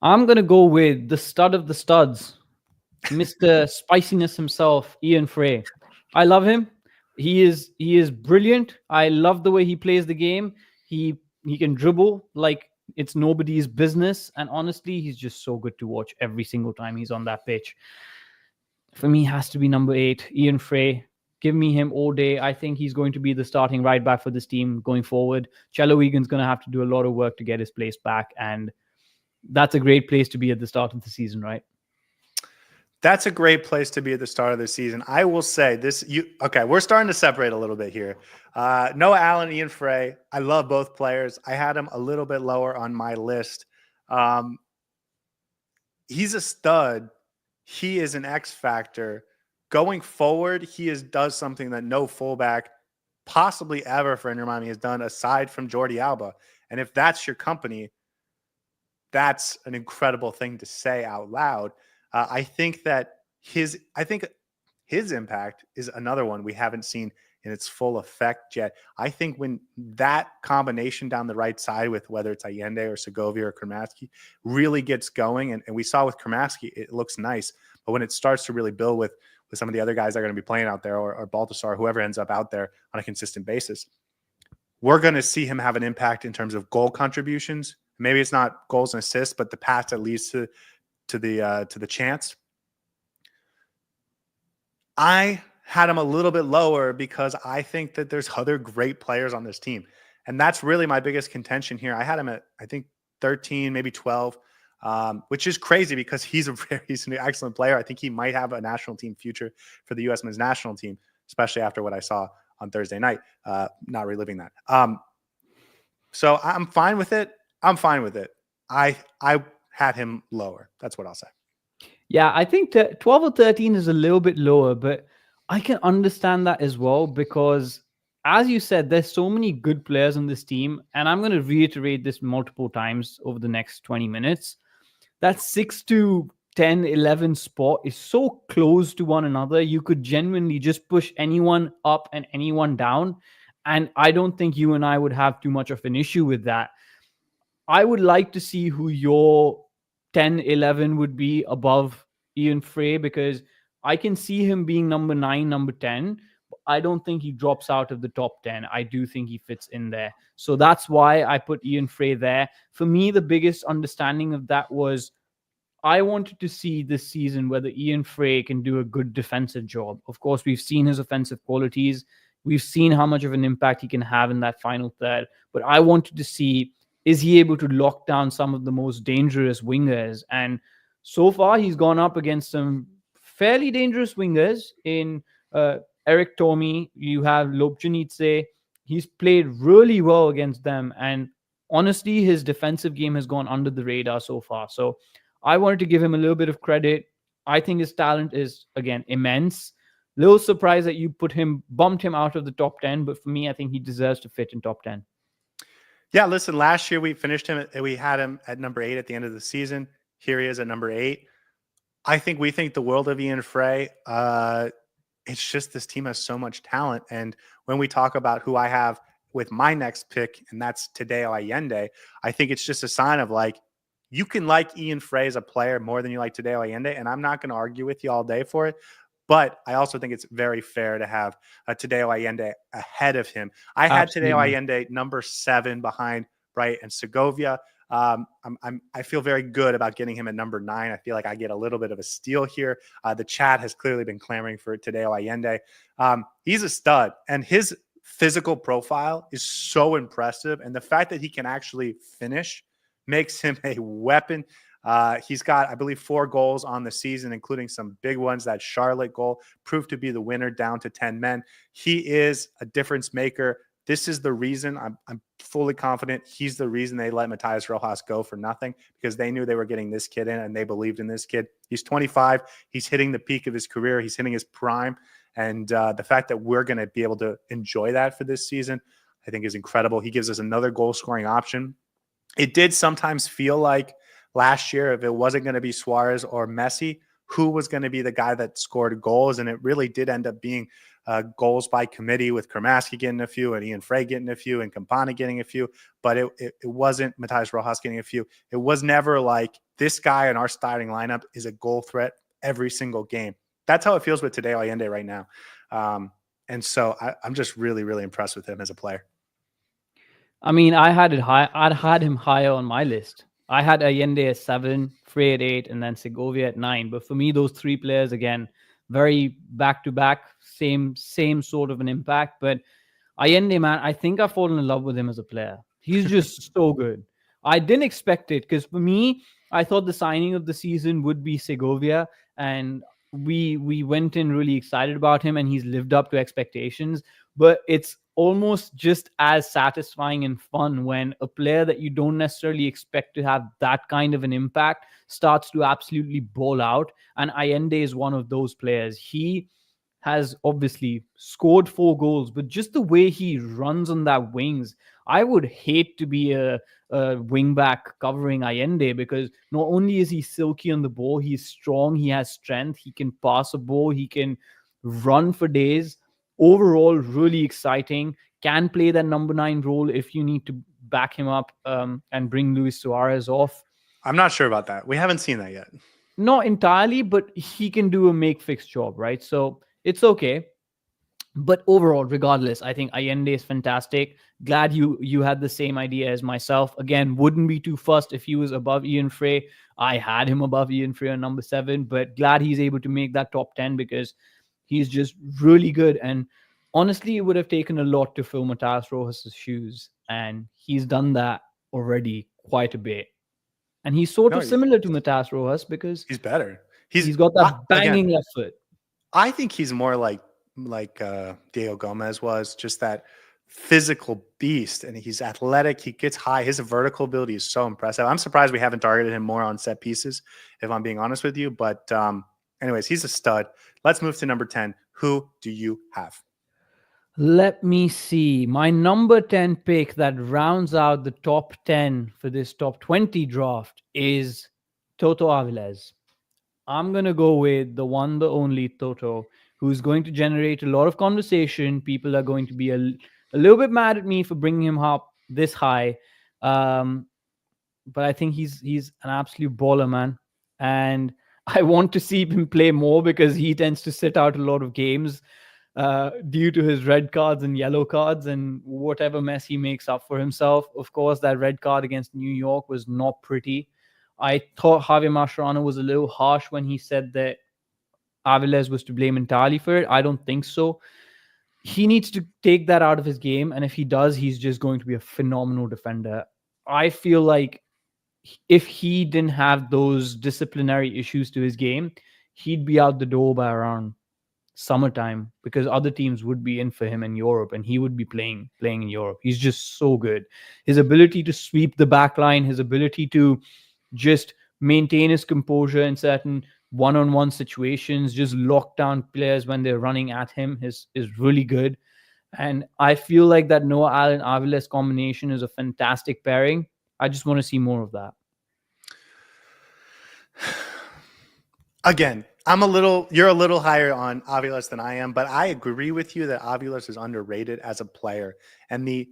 S2: I'm going to go with the stud of the studs, Mr. Spiciness himself, Ian Frey. I love him. He is brilliant. I love the way he plays the game. He can dribble like it's nobody's business. And honestly, he's just so good to watch every single time he's on that pitch. For me, has to be number 8, Ian Frey. Give me him all day. I think he's going to be the starting right back for this team going forward. Cello Egan's going to have to do a lot of work to get his place back. And that's a great place to be at the start of the season, right?
S1: That's a great place to be at the start of the season. I will say this. Okay, we're starting to separate a little bit here. Noah Allen, Ian Frey. I love both players. I had him a little bit lower on my list. He's a stud. He is an X factor. Going forward, he does something that no fullback possibly ever for Inter Miami has done aside from Jordi Alba. And if that's your company, that's an incredible thing to say out loud. I think his impact is another one we haven't seen in its full effect yet. I think when that combination down the right side with whether it's Allende or Segovia or Krematsky really gets going, and we saw with Krematsky, it looks nice. But when it starts to really build with some of the other guys that are going to be playing out there, or Baltasar, whoever ends up out there on a consistent basis, we're going to see him have an impact in terms of goal contributions. Maybe it's not goals and assists, but the pass that leads to the chance. I had him a little bit lower because I think that there's other great players on this team. And that's really my biggest contention here. I had him at, I think, 13, maybe 12, which is crazy because he's an excellent player. I think he might have a national team future for the U.S. men's national team, especially after what I saw on Thursday night. Not reliving that. So I'm fine with it. I had him lower. That's what I'll say.
S2: Yeah, I think 12 or 13 is a little bit lower, but I can understand that as well because, as you said, there's so many good players on this team, and I'm going to reiterate this multiple times over the next 20 minutes. That 6 to 10, 11 spot is so close to one another. You could genuinely just push anyone up and anyone down, and I don't think you and I would have too much of an issue with that. I would like to see who your 10, 11 would be above Ian Frey, because I can see him being number 9, number 10. But I don't think he drops out of the top 10. I do think he fits in there. So that's why I put Ian Frey there. For me, the biggest understanding of that was I wanted to see this season whether Ian Frey can do a good defensive job. Of course, we've seen his offensive qualities. We've seen how much of an impact he can have in that final third. But I wanted to see, is he able to lock down some of the most dangerous wingers? And so far, he's gone up against some fairly dangerous wingers in Eric Tomey. You have Lobjanidze. He's played really well against them. And honestly, his defensive game has gone under the radar so far. So I wanted to give him a little bit of credit. I think his talent is, again, immense. Little surprised that you bumped him out of the top 10. But for me, I think he deserves to fit in top 10.
S1: Yeah, listen, last year we had him at number 8 at the end of the season. Here he is at number 8. We think the world of Ian Frey. It's just this team has so much talent. And when we talk about who I have with my next pick, and that's Tadeo Allende, I think it's just a sign of like, you can like Ian Frey as a player more than you like Tadeo Allende. And I'm not going to argue with you all day for it. But I also think it's very fair to have Tadeo Allende ahead of him. I had Tadeo Allende number 7 behind Bright and Segovia. I feel very good about getting him at number 9. I feel like I get a little bit of a steal here. The chat has clearly been clamoring for Tadeo Allende. He's a stud, and his physical profile is so impressive. And the fact that he can actually finish makes him a weapon. He's got, I believe, 4 goals on the season, including some big ones. That Charlotte goal proved to be the winner down to 10 men. He is a difference maker. This is the reason I'm fully confident he's the reason they let Matias Rojas go for nothing, because they knew they were getting this kid in and they believed in this kid. He's 25. He's hitting the peak of his career. He's hitting his prime. And the fact that we're going to be able to enjoy that for this season, I think is incredible. He gives us another goal scoring option. It did sometimes feel like last year, if it wasn't going to be Suarez or Messi, who was going to be the guy that scored goals? And it really did end up being goals by committee, with Krematsky getting a few and Ian Frey getting a few and Campana getting a few. But it wasn't Matias Rojas getting a few. It was never like this guy in our starting lineup is a goal threat every single game. That's how it feels with Tadeo Allende right now. And so I'm just really, really impressed with him as a player.
S2: I mean, I had him higher on my list. I had Allende at 7, Frey at 8, and then Segovia at 9. But for me, those 3 players, again, very back-to-back, same sort of an impact. But Allende, man, I think I've fallen in love with him as a player. He's just so good. I didn't expect it, because for me, I thought the signing of the season would be Segovia, and we went in really excited about him, and he's lived up to expectations. But it's almost just as satisfying and fun when a player that you don't necessarily expect to have that kind of an impact starts to absolutely ball out. And Allende is one of those players. He has obviously scored 4 goals, but just the way he runs on that wings, I would hate to be a wing back covering Allende, because not only is he silky on the ball, he's strong, he has strength, he can pass a ball, he can run for days. overall really exciting. Can play that number 9 role if you need to back him up and bring Luis Suarez off.
S1: I'm not sure about that. We haven't seen that yet.
S2: Not entirely, but he can do a make fix job, right? So it's okay. But overall, regardless, I think Allende is fantastic. Glad you had the same idea as myself. Again, wouldn't be too fussed if he was above Ian Frey. I had him above Ian Frey on number 7, but glad he's able to make that top 10 because he's just really good. And honestly, it would have taken a lot to fill Matthias Rojas' shoes, and he's done that already quite a bit. And he's sort of similar to Matthias Rojas because
S1: he's better.
S2: He's got that banging left foot.
S1: I think he's more like Diego Gomez was, just that physical beast, and he's athletic. He gets high. His vertical ability is so impressive. I'm surprised we haven't targeted him more on set pieces, if I'm being honest with you. But anyways, he's a stud. Let's move to number 10. Who do you have?
S2: Let me see. My number 10 pick that rounds out the top 10 for this top 20 draft is Toto Aviles. I'm going to go with the one, the only Toto, who's going to generate a lot of conversation. People are going to be a little bit mad at me for bringing him up this high. But I think he's an absolute baller, man. And I want to see him play more because he tends to sit out a lot of games due to his red cards and yellow cards and whatever mess he makes up for himself. Of course, that red card against New York was not pretty. I thought Javier Mascherano was a little harsh when he said that Aviles was to blame entirely for it. I don't think so. He needs to take that out of his game, and if he does, he's just going to be a phenomenal defender. I feel like if he didn't have those disciplinary issues to his game, he'd be out the door by around summertime because other teams would be in for him in Europe and he would be playing in Europe. He's just so good. His ability to sweep the back line, his ability to just maintain his composure in certain one-on-one situations, just lock down players when they're running at him is really good. And I feel like that Noah Allen Aviles combination is a fantastic pairing. I just want to see more of that.
S1: Again, you're a little higher on Aviles than I am, but I agree with you that Aviles is underrated as a player. And the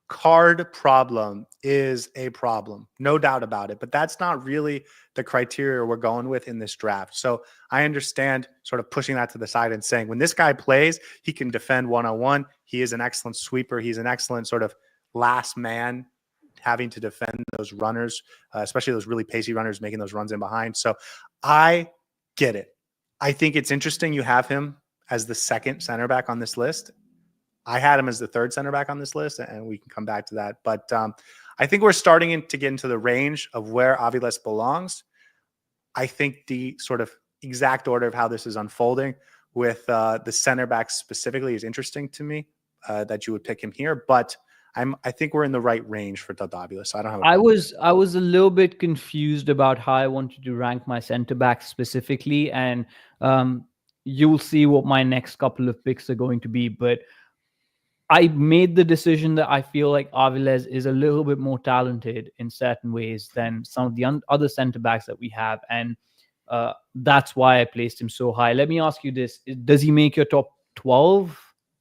S1: card problem is a problem, no doubt about it. But that's not really the criteria we're going with in this draft. So I understand sort of pushing that to the side and saying, when this guy plays, he can defend one-on-one. He is an excellent sweeper. He's an excellent sort of last man having to defend those runners, especially those really pacey runners making those runs in behind. So I get it. I think it's interesting you have him as the second center back on this list. I had him as the third center back on this list, and we can come back to that. But I think we're starting to get into the range of where Aviles belongs. I think the sort of exact order of how this is unfolding with the center back specifically is interesting to me, that you would pick him here. But I think we're in the right range for Toto Aviles. So I don't have.
S2: I was a little bit confused about how I wanted to rank my center back specifically, and you'll see what my next couple of picks are going to be. But I made the decision that I feel like Aviles is a little bit more talented in certain ways than some of the other center backs that we have, and that's why I placed him so high. Let me ask you this: does he make your top 12,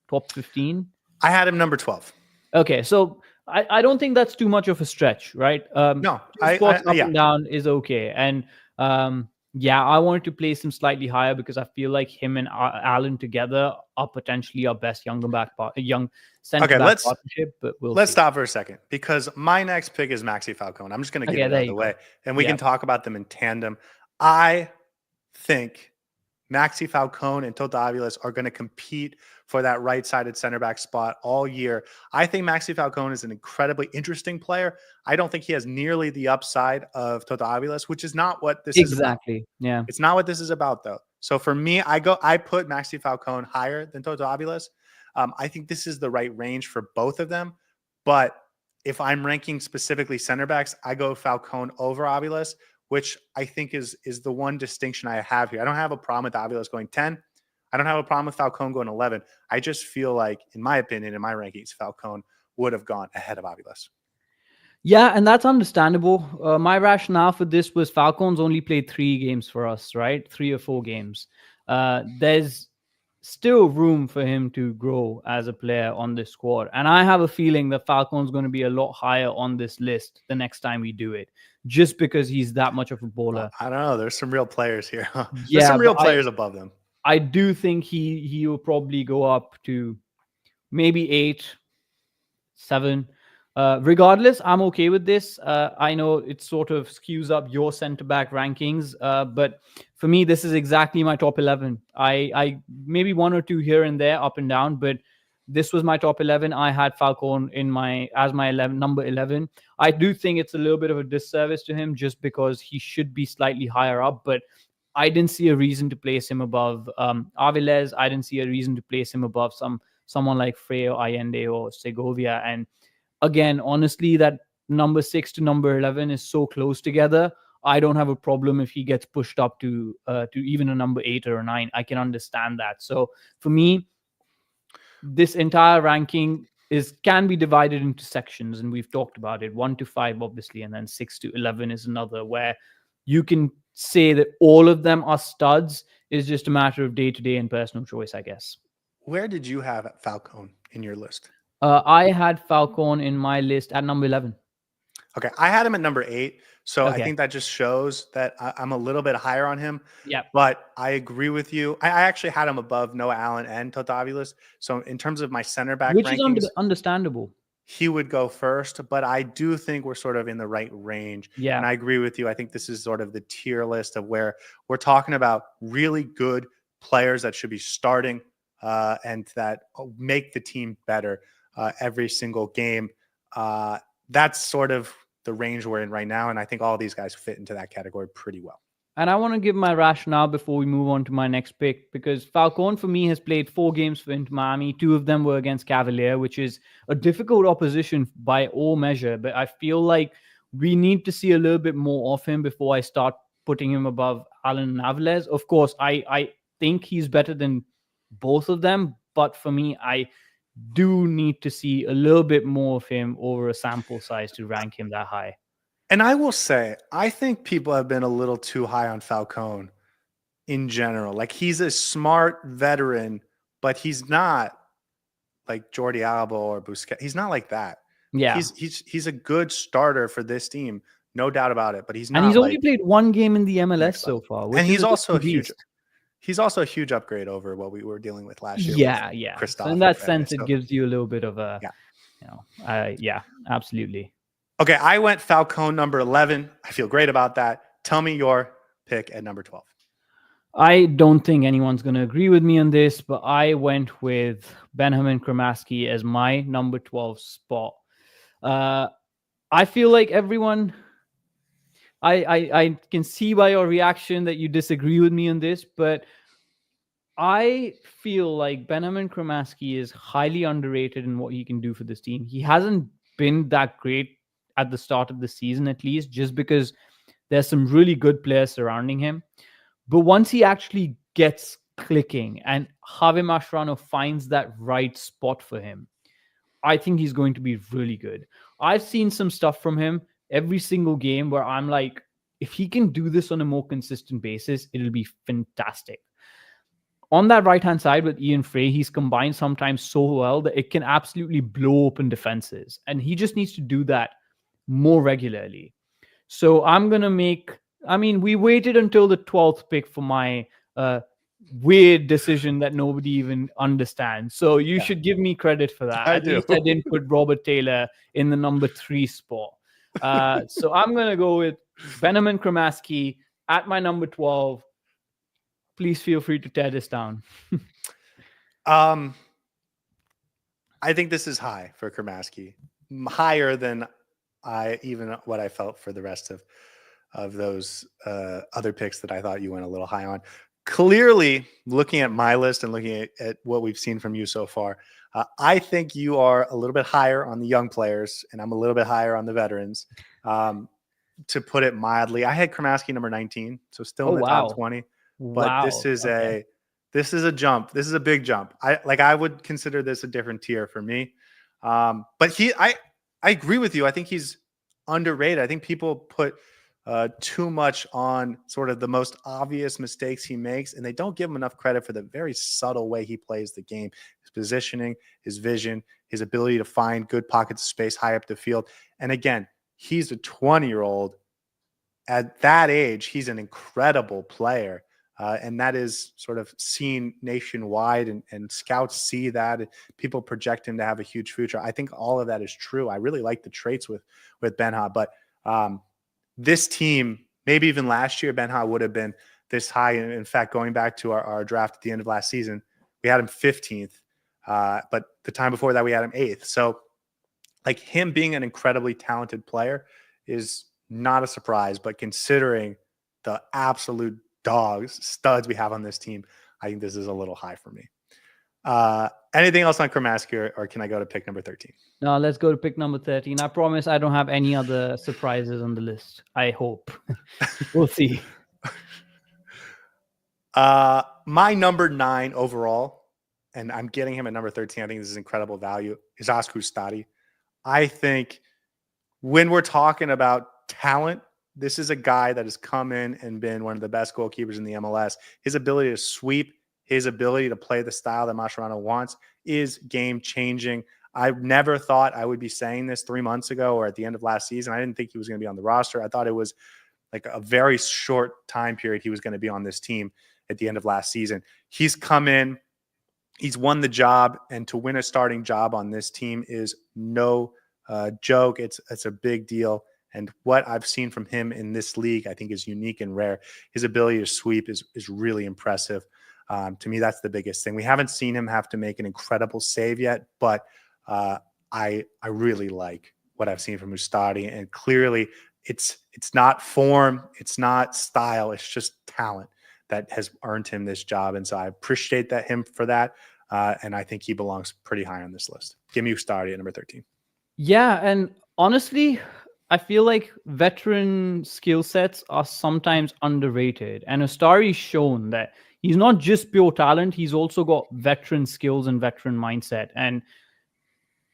S2: top 15?
S1: I had him number 12.
S2: Okay, so I don't think that's too much of a stretch, right?
S1: No,
S2: up and down is okay. And I wanted to place him slightly higher because I feel like him and Allen together are potentially our best young center back partnership. But
S1: let's stop for a second because my next pick is Maxi Falcone. I'm just going to get it out of the way, and we can talk about them in tandem. I think Maxi Falcone and Toto Aviles are going to compete for that right-sided center back spot all year. I think Maxi Falcone is an incredibly interesting player. I don't think he has nearly the upside of Toto Aviles, which is not what this is about.
S2: Yeah.
S1: It's not what this is about, though. So for me, I put Maxi Falcone higher than Toto Aviles. I think this is the right range for both of them. But if I'm ranking specifically center backs, I go Falcone over Aviles, which I think is the one distinction I have here. I don't have a problem with Aviles going 10. I don't have a problem with Falcone going 11. I just feel like, in my opinion, in my rankings, Falcone would have gone ahead of Aviles.
S2: Yeah, and that's understandable. My rationale for this was Falcone's only played 3 games for us, right? 3 or 4 games. There's still room for him to grow as a player on this squad. And I have a feeling that Falcon's going to be a lot higher on this list the next time we do it, just because he's that much of a baller.
S1: I don't know. There's some real players here. There's
S2: Yeah,
S1: some real
S2: but
S1: players above them.
S2: I do think he will probably go up to maybe 8, 7. Regardless, I'm okay with this. I know it sort of skews up your center back rankings, but for me, this is exactly my top 11. I maybe 1 or 2 here and there, up and down, but this was my top 11. I had Falcon as my number 11. I do think it's a little bit of a disservice to him just because he should be slightly higher up, but I didn't see a reason to place him above Aviles. I didn't see a reason to place him above someone like Frey or Allende or Segovia. And again, honestly, that number 6 to number 11 is so close together. I don't have a problem if he gets pushed up to even a number 8 or a 9. I can understand that. So for me, this entire ranking can be divided into sections, and we've talked about it. 1 to 5, obviously, and then 6 to 11 is another, where you can say that all of them are studs. It's just a matter of day-to-day and personal choice, I guess.
S1: Where did you have Falcon in your list?
S2: I had Falcon in my list at number 11.
S1: Okay, I had him at number 8. So
S2: Okay.
S1: I think that just shows that I'm a little bit higher on him.
S2: Yeah.
S1: But I agree with you. I actually had him above Noah Allen and Totavilis. So in terms of my center back
S2: Which
S1: rankings,
S2: is understandable.
S1: he would go first. But I do think we're sort of in the right range.
S2: Yeah.
S1: And I agree with you. I think this is sort of the tier list of where we're talking about really good players that should be starting and that make the team better every single game. That's sort of the range we're in right now. And I think all these guys fit into that category pretty well.
S2: And I want to give my rationale before we move on to my next pick, because Falcon for me has played 4 games for Inter Miami. 2 of them were against Cavalier, which is a difficult opposition by all measure. But I feel like we need to see a little bit more of him before I start putting him above Allen and Aviles. Of course, I think he's better than both of them. But for me, I do need to see a little bit more of him over a sample size to rank him that high.
S1: And I will say, I think people have been a little too high on Falcon in general. Like, he's a smart veteran, but he's not like Jordi Alba or Busquets. He's not like that.
S2: Yeah.
S1: He's a good starter for this team, no doubt about it. But he's not.
S2: And he's only played 1 game in the MLS so far.
S1: And he's also a huge. He's also a huge upgrade over what we were dealing with last year.
S2: Yeah. So in that sense, it gives you a little bit of a, yeah, absolutely.
S1: Okay, I went Falcon number 11. I feel great about that. Tell me your pick at number 12.
S2: I don't think anyone's going to agree with me on this, but I went with Benjamin Kramaski as my number 12 spot. I feel like everyone... I can see by your reaction that you disagree with me on this, but I feel like Benjamin Kramaski is highly underrated in what he can do for this team. He hasn't been that great at the start of the season, at least, just because there's some really good players surrounding him. But once he actually gets clicking and Javi Mascherano finds that right spot for him, I think he's going to be really good. I've seen some stuff from him every single game where I'm like, if he can do this on a more consistent basis, it'll be fantastic. On that right-hand side with Ian Frey, he's combined sometimes so well that it can absolutely blow open defenses. And he just needs to do that more regularly. So I'm going to we waited until the 12th pick for my weird decision that nobody even understands. So you should give me credit for that. At least I didn't put Robert Taylor in the number 3 spot. So I'm going to go with Benjamin Kramaski at my number 12. Please feel free to tear this down.
S1: I think this is high for Kramaski. Higher than what I felt for the rest of those other picks that I thought you went a little high on. Clearly, looking at my list and looking at what we've seen from you so far, I think you are a little bit higher on the young players, and I'm a little bit higher on the veterans. To put it mildly, I had Kramaski number 19, so still in the top 20. But this is a jump. This is a big jump. I would consider this a different tier for me. But I agree with you. I think he's underrated. I think people put too much on sort of the most obvious mistakes he makes, and they don't give him enough credit for the very subtle way he plays the game, his positioning, his vision, his ability to find good pockets of space high up the field. And again, he's a 20-year-old. At that age, he's an incredible player. And that is sort of seen nationwide, and scouts see that. People project him to have a huge future. I think all of that is true. I really like the traits with Benha, but this team, maybe even last year, Benha would have been this high. In fact, going back to our draft at the end of last season, we had him 15th, but the time before that, we had him 8th. So like him being an incredibly talented player is not a surprise, but considering the absolute studs we have on this team, I think this is a little high for me. Anything else on Kremasky, or can I go to pick number 13?
S2: No, let's go to pick number 13. I promise I don't have any other surprises on the list. I hope. We'll see.
S1: My number 9 overall, and I'm getting him at number 13. I think this is incredible value, is Oscar Scotty. I think when we're talking about talent, this is a guy that has come in and been one of the best goalkeepers in the MLS. His ability to sweep, his ability to play the style that Mascherano wants is game-changing. I never thought I would be saying this 3 months ago or at the end of last season. I didn't think he was going to be on the roster. I thought it was like a very short time period he was going to be on this team at the end of last season. He's come in, he's won the job, and to win a starting job on this team is no joke. It's a big deal. And what I've seen from him in this league, I think, is unique and rare. His ability to sweep is really impressive. To me, that's the biggest thing. We haven't seen him have to make an incredible save yet, but I really like what I've seen from Ustadi. And clearly, it's not form, it's not style, it's just talent that has earned him this job. And so I appreciate him for that. And I think he belongs pretty high on this list. Give me Ustadi at number 13.
S2: Yeah, and honestly, I feel like veteran skill sets are sometimes underrated. And Ustari's shown that he's not just pure talent, he's also got veteran skills and veteran mindset. And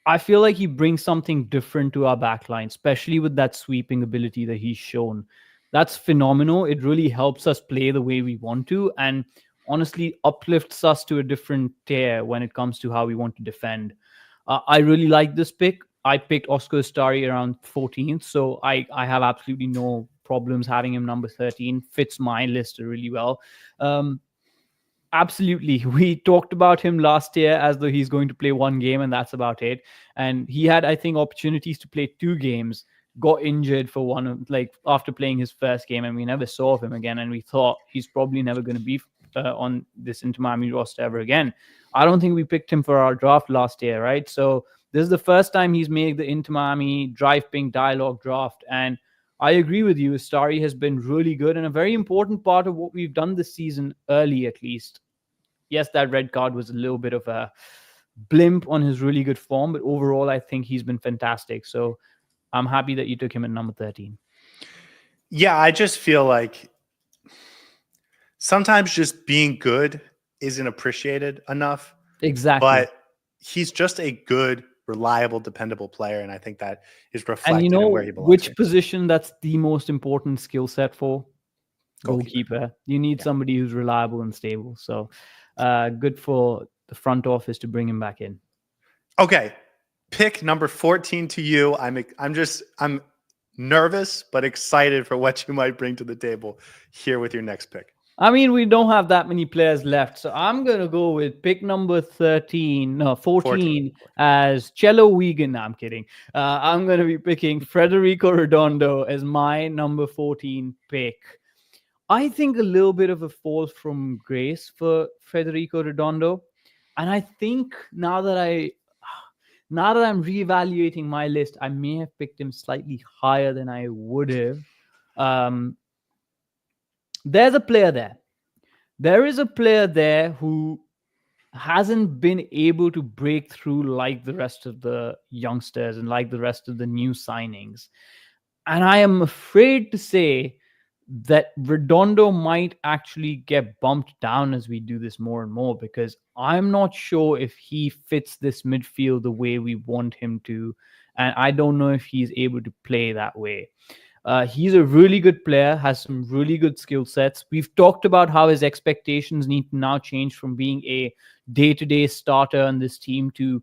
S2: I feel like he brings something different to our backline, especially with that sweeping ability that he's shown. That's phenomenal. It really helps us play the way we want to, and honestly uplifts us to a different tier when it comes to how we want to defend. I really like this pick. I picked Oscar Ustari around 14th, so I have absolutely no problems having him number 13. Fits my list really well. Absolutely. We talked about him last year as though he's going to play one game and that's about it. And he had, I think, opportunities to play 2 games, got injured for one, like after playing his first game, and we never saw him again. And we thought he's probably never going to be on this Inter Miami roster ever again. I don't think we picked him for our draft last year, right? So this is the first time he's made the Inter Miami Drive Pink Dialogue draft. And I agree with you. Ustari has been really good and a very important part of what we've done this season, early at least. Yes, that red card was a little bit of a blimp on his really good form, but overall, I think he's been fantastic. So I'm happy that you took him at number 13.
S1: Yeah, I just feel like sometimes just being good isn't appreciated enough.
S2: Exactly.
S1: But he's just a good, reliable, dependable player, and I think that is reflected
S2: and you know
S1: in where he belongs.
S2: which position that's the most important skill set for?
S1: Goalkeeper.
S2: You need somebody who's reliable and stable. So good for the front office to bring him back in.
S1: Okay, pick number 14 to you. I'm nervous but excited for what you might bring to the table here with your next pick.
S2: I mean, we don't have that many players left, so I'm going to go with pick number 14 as Cello Wigan. No, I'm kidding. I'm going to be picking Federico Redondo as my number 14 pick. I think a little bit of a fall from grace for Federico Redondo. And I think now that I'm reevaluating my list, I may have picked him slightly higher than I would have. There's a player there. There is a player there who hasn't been able to break through like the rest of the youngsters and like the rest of the new signings. And I am afraid to say that Redondo might actually get bumped down as we do this more and more, because I'm not sure if he fits this midfield the way we want him to. And I don't know if he's able to play that way. He's a really good player, has some really good skill sets. We've talked about how his expectations need to now change from being a day-to-day starter on this team to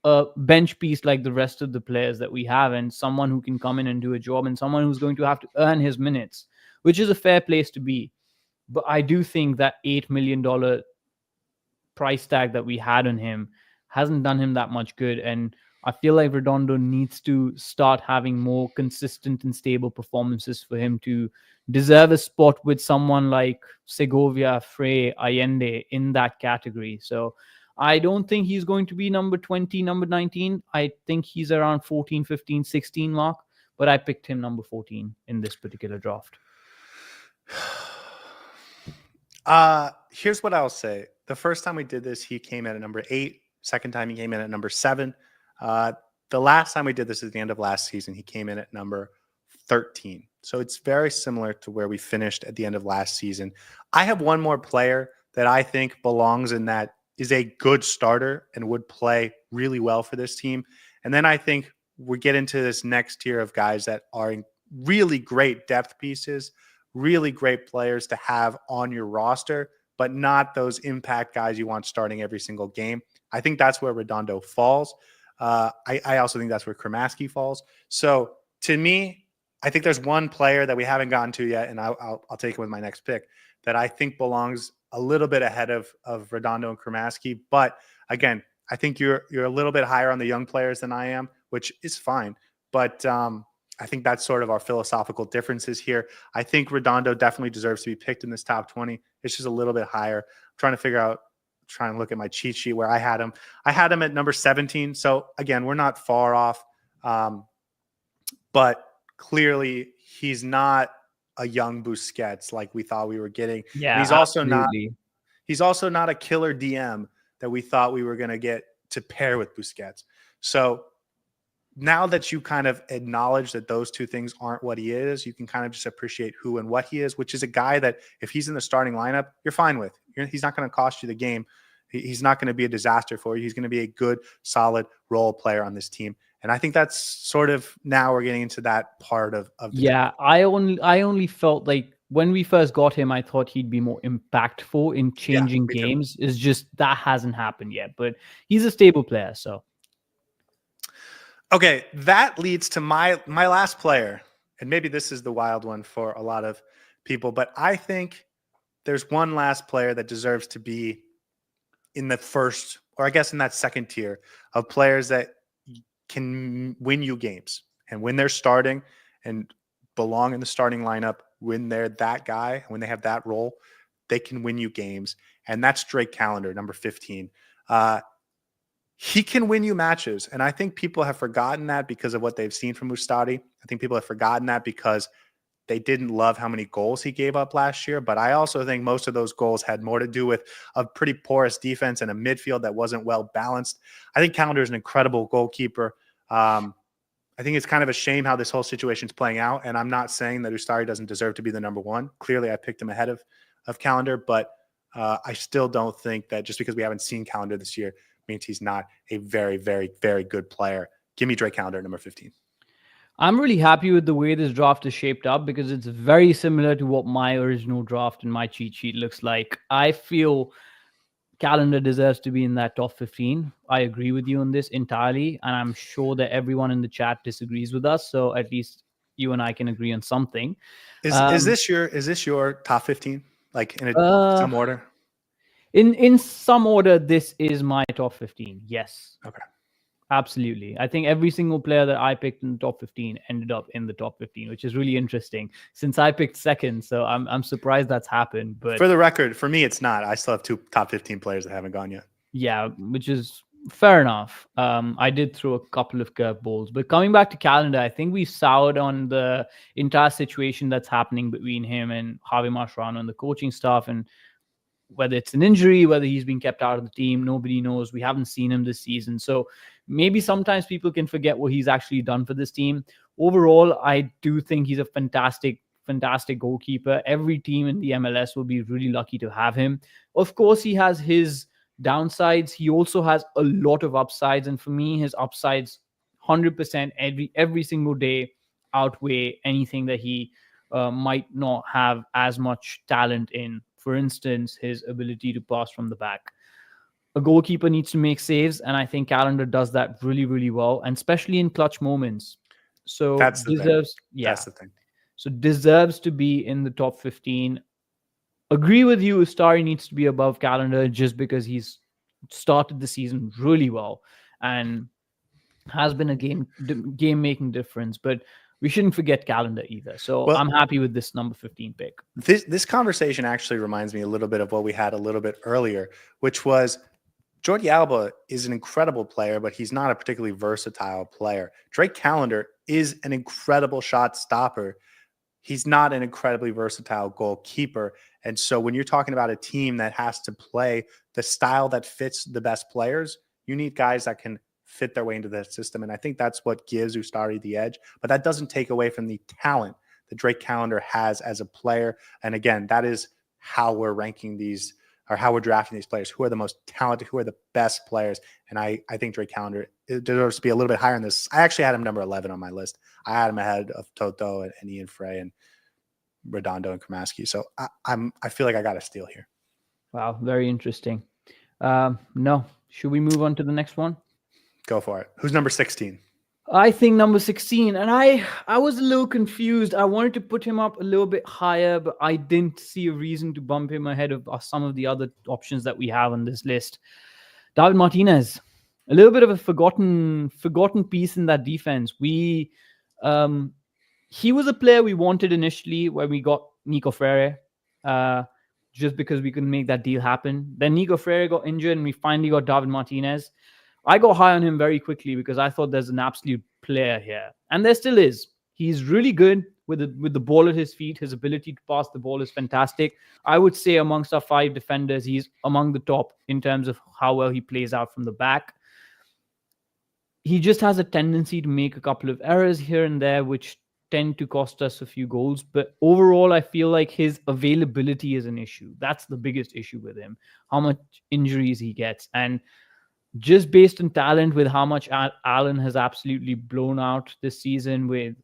S2: a bench piece like the rest of the players that we have, and someone who can come in and do a job, and someone who's going to have to earn his minutes, which is a fair place to be. But I do think that $8 million price tag that we had on him hasn't done him that much good. And I feel like Redondo needs to start having more consistent and stable performances for him to deserve a spot with someone like Segovia, Frey, Allende in that category. So I don't think he's going to be number 20, number 19. I think he's around 14, 15, 16 mark, but I picked him number 14 in this particular draft.
S1: Here's what I'll say. The first time we did this, he came in at number 8. Second time, he came in at number 7. The last time we did this at the end of last season, he came in at number 13. So it's very similar to where we finished at the end of last season. I have one more player that I think belongs in that, is a good starter and would play really well for this team. And then I think we get into this next tier of guys that are really great depth pieces, really great players to have on your roster, but not those impact guys you want starting every single game. I think that's where Redondo falls. I also think that's where Kremaski falls. So to me, I think there's one player that we haven't gotten to yet, and I'll take it with my next pick, that I think belongs a little bit ahead of Redondo and Kremaski. But again, I think you're a little bit higher on the young players than I am, which is fine. But I think that's sort of our philosophical differences here. I think Redondo definitely deserves to be picked in this top 20. It's just a little bit higher. I'm trying to look at my cheat sheet where I had him. I had him at number 17. So again, we're not far off. But clearly he's not a young Busquets like we thought we were getting.
S2: Yeah,
S1: and he's also not a killer DM that we thought we were going to get to pair with Busquets. So now that you kind of acknowledge that those two things aren't what he is, you can kind of just appreciate who and what he is, which is a guy that if he's in the starting lineup, you're fine with. He's not going to cost you the game. He's not going to be a disaster for you. He's going to be a good, solid role player on this team. And I think that's sort of, now we're getting into that part of the
S2: yeah. I only felt like when we first got him, I thought he'd be more impactful in changing games. It's just that hasn't happened yet, but he's a stable player. So
S1: okay, that leads to my last player, and maybe this is the wild one for a lot of people, but I think there's one last player that deserves to be in the first, or I guess in that second tier of players that can win you games. And when they're starting and belong in the starting lineup, when they're that guy, when they have that role, they can win you games. And that's Drake Callender, number 15. He can win you matches. And I think people have forgotten that because of what they've seen from Mustadi. I think people have forgotten that because they didn't love how many goals he gave up last year. But I also think most of those goals had more to do with a pretty porous defense and a midfield that wasn't well balanced. I think Callender is an incredible goalkeeper. I think it's kind of a shame how this whole situation is playing out. And I'm not saying that Ustari doesn't deserve to be the number one. Clearly, I picked him ahead of Callender. But I still don't think that just because we haven't seen Callender this year means he's not a very, very, very good player. Give me Drake Callender, number 15.
S2: I'm really happy with the way this draft is shaped up because it's very similar to what my original draft and my cheat sheet looks like. I feel Callender deserves to be in that top 15. I agree with you on this entirely, and I'm sure that everyone in the chat disagrees with us. So at least you and I can agree on something.
S1: Is this your top 15? Like in some order?
S2: In some order, this is my top 15. Yes.
S1: Okay.
S2: Absolutely. I think every single player that I picked in the top 15 ended up in the top 15, which is really interesting since I picked second. So I'm surprised that's happened. But
S1: for the record, for me, it's not. I still have 2 top 15 players that haven't gone yet.
S2: Yeah, which is fair enough. I did throw a couple of curveballs, but coming back to Callender, I think we soured on the entire situation that's happening between him and Javi Mascherano and the coaching staff, and whether it's an injury, whether he's been kept out of the team, nobody knows. We haven't seen him this season. So maybe sometimes people can forget what he's actually done for this team. Overall, I do think he's a fantastic goalkeeper. Every team in the MLS will be really lucky to have him. Of course, he has his downsides. He also has a lot of upsides. And for me, his upsides 100% every single day outweigh anything that he might not have as much talent in. For instance, his ability to pass from the back. A goalkeeper needs to make saves, and I think Calendar does that really, really well, and especially in clutch moments. So
S1: That's the thing.
S2: deserves, yeah.
S1: That's the thing.
S2: So deserves to be in the top 15. Agree with you, Ustari needs to be above Calendar just because he's started the season really well and has been a game making difference. But we shouldn't forget Calendar either. So
S1: Well,
S2: I'm happy with this number 15 pick.
S1: this conversation actually reminds me a little bit of what we had a little bit earlier, which was Jordi Alba is an incredible player, but he's not a particularly versatile player. Drake Callender is an incredible shot stopper. He's not an incredibly versatile goalkeeper. And so when you're talking about a team that has to play the style that fits the best players, you need guys that can fit their way into the system. And I think that's what gives Ustari the edge. But that doesn't take away from the talent that Drake Callender has as a player. And again, that is how we're ranking these, or how we're drafting these players. Who are the most talented? Who are the best players? And I think Drake Callender deserves to be a little bit higher on this. I actually had him number 11 on my list. I had him ahead of Toto and Ian Frey and Redondo and Kramaski. So I feel like I got a steal here.
S2: Wow, very interesting. No, should we move on to the next one?
S1: Go for it. Who's number 16?
S2: I think number 16, and I was a little confused. I wanted to put him up a little bit higher, but I didn't see a reason to bump him ahead of some of the other options that we have on this list. David Martinez, a little bit of a forgotten piece in that defense. He was a player we wanted initially when we got Nico Freire, just because we couldn't make that deal happen. Then Nico Freire got injured, and we finally got David Martinez. I got high on him very quickly because I thought there's an absolute player here. And there still is. He's really good with the ball at his feet. His ability to pass the ball is fantastic. I would say amongst our 5 defenders, he's among the top in terms of how well he plays out from the back. He just has a tendency to make a couple of errors here and there, which tend to cost us a few goals. But overall, I feel like his availability is an issue. That's the biggest issue with him, how much injuries he gets. And just based on talent, with how much Allen has absolutely blown out this season with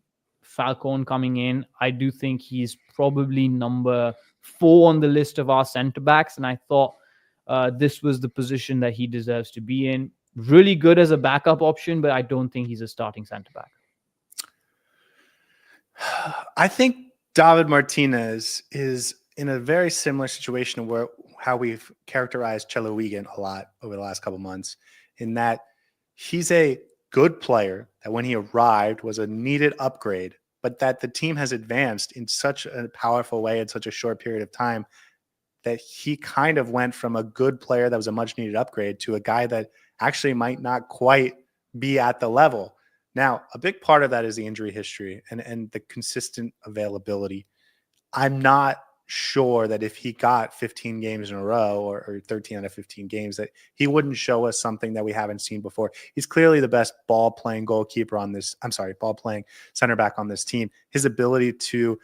S2: Falcone coming in, I do think he's probably number 4 on the list of our center backs. And I thought this was the position that he deserves to be in. Really good as a backup option, but I don't think he's a starting center back.
S1: I think David Martinez is in a very similar situation where how we've characterized Chelo Wigan a lot over the last couple months, in that he's a good player that when he arrived was a needed upgrade, but that the team has advanced in such a powerful way in such a short period of time that he kind of went from a good player that was a much needed upgrade to a guy that actually might not quite be at the level. Now, a big part of that is the injury history and the consistent availability. I'm not sure that if he got 15 games in a row or 13 out of 15 games, that he wouldn't show us something that we haven't seen before. He's clearly the best ball playing center back on this team. His ability to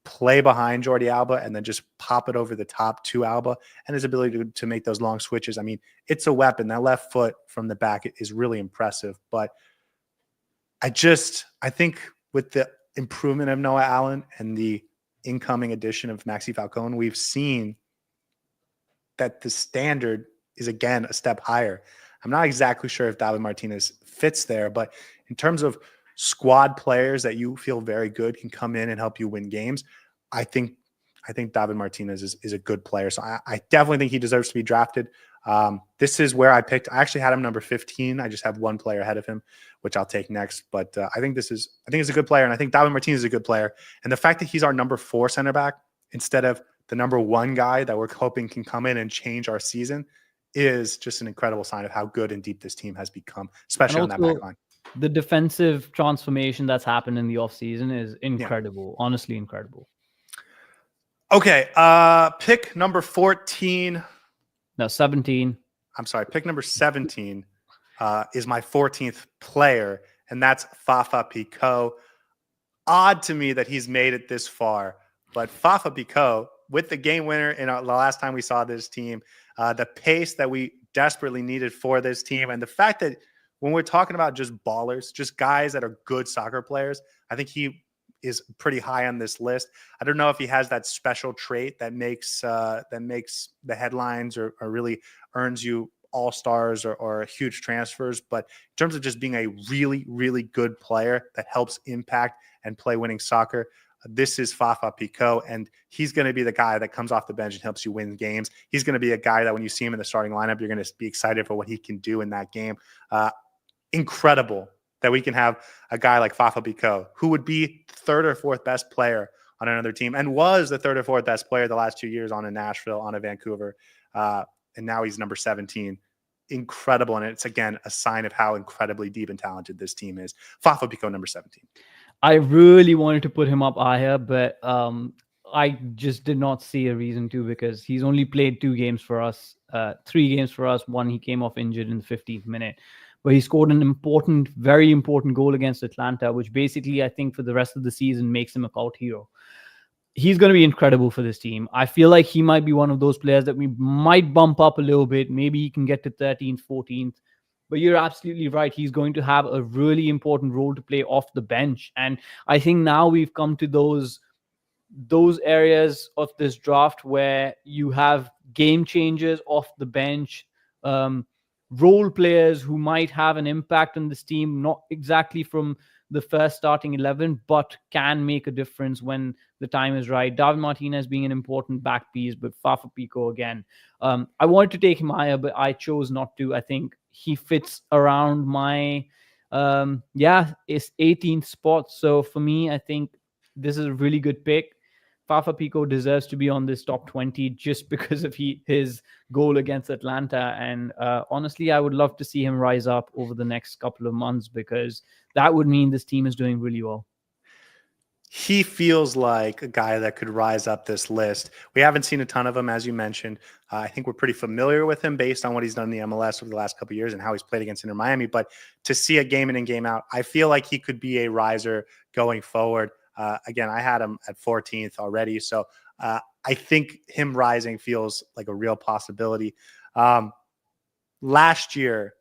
S1: play behind Jordi Alba and then just pop it over the top to Alba, and his ability to make those long switches. I mean, it's a weapon. That left foot from the back is really impressive. But I think with the improvement of Noah Allen and the incoming addition of Maxi Falcone, we've seen that the standard is again a step higher. I'm not exactly sure if David Martinez fits there, but in terms of squad players that you feel very good can come in and help you win games, I think David Martinez is a good player. So I definitely think he deserves to be drafted. This is where I actually had him number 15. I just have one player ahead of him, which I'll take next. But I think he's a good player. And I think David Martinez is a good player. And the fact that he's our number 4 center back instead of the number 1 guy that we're hoping can come in and change our season is just an incredible sign of how good and deep this team has become, especially on that back line.
S2: The defensive transformation that's happened in the offseason is incredible. Yeah. Honestly, incredible.
S1: Okay. Pick number 14.
S2: No, 17.
S1: I'm sorry. Pick number 17 is my 14th player, and that's Fafa Picault. Odd to me that he's made it this far, but Fafa Picault, with the game winner in the last time we saw this team, the pace that we desperately needed for this team, and the fact that when we're talking about just ballers, just guys that are good soccer players, I think he is pretty high on this list. I don't know if he has that special trait that makes the headlines or really earns you all-stars or huge transfers. But in terms of just being a really, really good player that helps impact and play winning soccer, this is Fafa Picault, and he's going to be the guy that comes off the bench and helps you win games. He's going to be a guy that when you see him in the starting lineup, you're going to be excited for what he can do in that game. Incredible that we can have a guy like Fafa Picault, who would be third or fourth best player on another team and was the third or fourth best player the last 2 years on a Nashville, on a Vancouver. And now he's number 17. Incredible. And it's, again, a sign of how incredibly deep and talented this team is. Fafa Picault, number 17.
S2: I really wanted to put him up higher, but I just did not see a reason to, because he's only played 2 games for us, 3 games for us. One, he came off injured in the 15th minute. But he scored an important, very important goal against Atlanta, which basically, I think, for the rest of the season makes him a cult hero. He's going to be incredible for this team. I feel like he might be one of those players that we might bump up a little bit. Maybe he can get to 13th, 14th. But you're absolutely right. He's going to have a really important role to play off the bench. And I think now we've come to those areas of this draft where you have game changers off the bench, role players who might have an impact on this team, not exactly from the first starting 11, but can make a difference when the time is right. David Martinez being an important back piece, but Fafa Picault again. I wanted to take him higher, but I chose not to. I think he fits around my, it's 18th spot. So for me, I think this is a really good pick. Fafa Picault deserves to be on this top 20 just because of his goal against Atlanta. And honestly, I would love to see him rise up over the next couple of months, because that would mean this team is doing really well.
S1: He feels like a guy that could rise up this list. We haven't seen a ton of him, as you mentioned. I think we're pretty familiar with him based on what he's done in the MLS over the last couple of years and how he's played against Inter Miami. But to see a game in and game out, I feel like he could be a riser going forward. Again, I had him at 14th already. So I think him rising feels like a real possibility. Last year,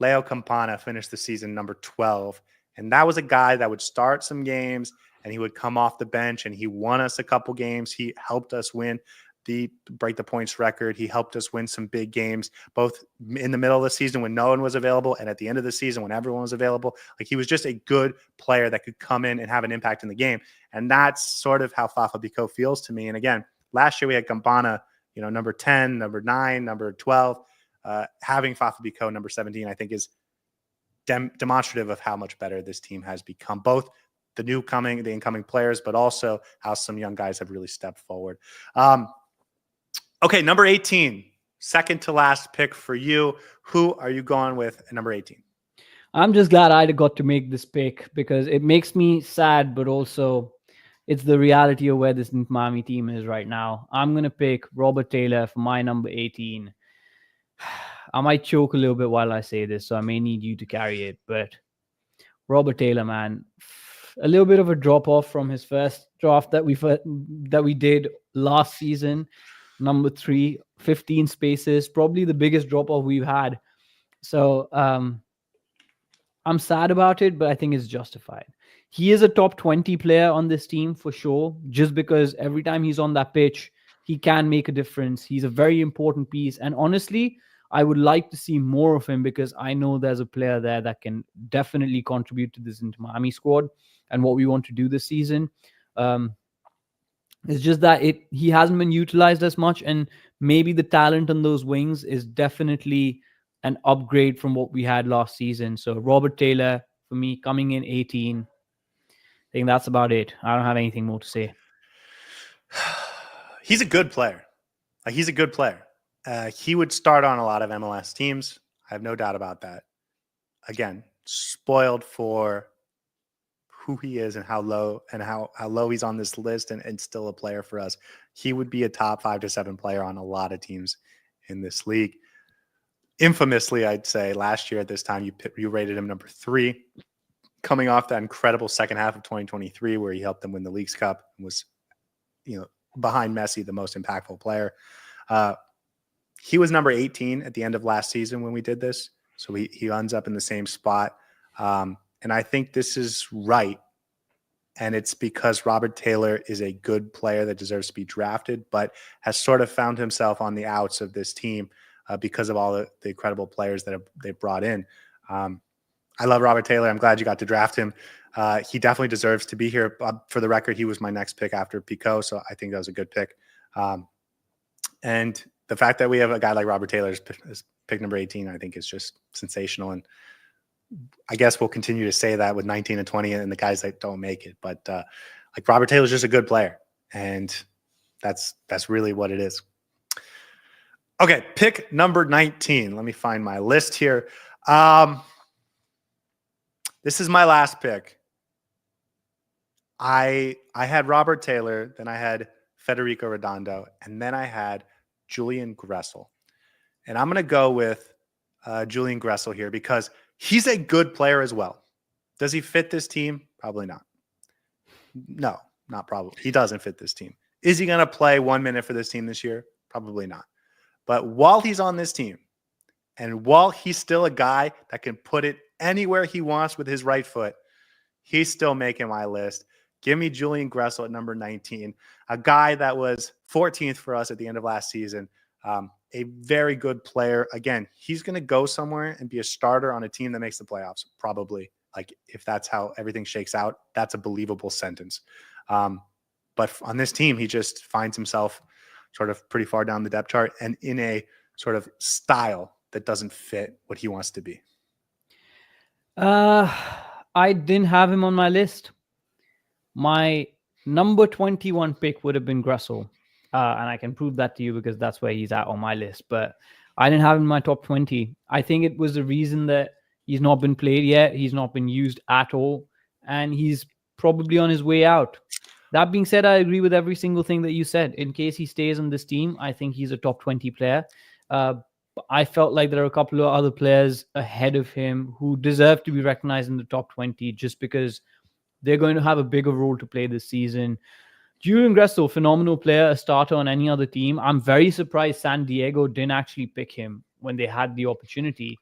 S1: Leo Campana finished the season number 12. And that was a guy that would start some games and he would come off the bench, and he won us a couple games. He helped us win break the points record. He helped us win some big games, both in the middle of the season when no one was available and at the end of the season when everyone was available. Like, he was just a good player that could come in and have an impact in the game. And that's sort of how Fafa Picault feels to me. And again, last year we had Campana, number 10, number 9, number 12. Having Fafa Picault number 17, I think, is demonstrative of how much better this team has become, both the incoming players, but also how some young guys have really stepped forward. Okay, number 18, second to last pick for you. Who are you going with at number 18?
S2: I'm just glad I got to make this pick, because it makes me sad, but also it's the reality of where this Miami team is right now. I'm going to pick Robert Taylor for my number 18. I might choke a little bit while I say this, so I may need you to carry it, but Robert Taylor, man, a little bit of a drop off from his first draft that we did last season. Number 3, 15 spaces, probably the biggest drop off we've had. So I'm sad about it, but I think it's justified. He is a top 20 player on this team for sure, just because every time he's on that pitch, he can make a difference. He's a very important piece. And honestly, I would like to see more of him, because I know there's a player there that can definitely contribute to this Inter Miami squad and what we want to do this season. It's just that he hasn't been utilized as much, and maybe the talent on those wings is definitely an upgrade from what we had last season. So Robert Taylor, for me, coming in 18. I think that's about it. I don't have anything more to say.
S1: He's a good player. He's a good player. He would start on a lot of MLS teams. I have no doubt about that. Again, spoiled for who he is and how low he's on this list, and still a player for us. He would be a top 5 to 7 player on a lot of teams in this league. Infamously, I'd say last year at this time, you rated him number 3, coming off that incredible second half of 2023 where he helped them win the Leagues Cup and was, behind Messi, the most impactful player. He was number 18 at the end of last season when we did this. So he ends up in the same spot. And I think this is right And it's because Robert Taylor is a good player that deserves to be drafted, but has sort of found himself on the outs of this team because of all the incredible players that they've brought in. I love Robert Taylor. I'm glad you got to draft him. He definitely deserves to be here. For the record, he was my next pick after Pico, so I think that was a good pick. And the fact that we have a guy like Robert Taylor as pick number 18, I think is just sensational. And I guess we'll continue to say that with 19 and 20 and the guys that don't make it. But like Robert Taylor's just a good player, and that's really what it is. Okay, pick number 19. Let me find my list here. This is my last pick. I had Robert Taylor, then I had Federico Redondo, and then I had Julian Gressel. And I'm going to go with Julian Gressel here because he's a good player as well. Does he fit this team? Probably not. No, not probably. He doesn't fit this team. Is he going to play 1 minute for this team this year? Probably not. But while he's on this team, and while he's still a guy that can put it anywhere he wants with his right foot, he's still making my list. Give me Julian Gressel at number 19, a guy that was 14th for us at the end of last season. A very good player. Again, he's going to go somewhere and be a starter on a team that makes the playoffs, probably. Like, if that's how everything shakes out, that's a believable sentence. But on this team, he just finds himself sort of pretty far down the depth chart and in a sort of style that doesn't fit what he wants to be.
S2: I didn't have him on my list. My number 21 pick would have been Gressel. And I can prove that to you because that's where he's at on my list. But I didn't have him in my top 20. I think it was the reason that he's not been played yet. He's not been used at all. And he's probably on his way out. That being said, I agree with every single thing that you said. In case he stays on this team, I think he's a top 20 player. I felt like there are a couple of other players ahead of him who deserve to be recognized in the top 20 just because they're going to have a bigger role to play this season. Julian Gressel, phenomenal player, a starter on any other team. I'm very surprised San Diego didn't actually pick him when they had the opportunity.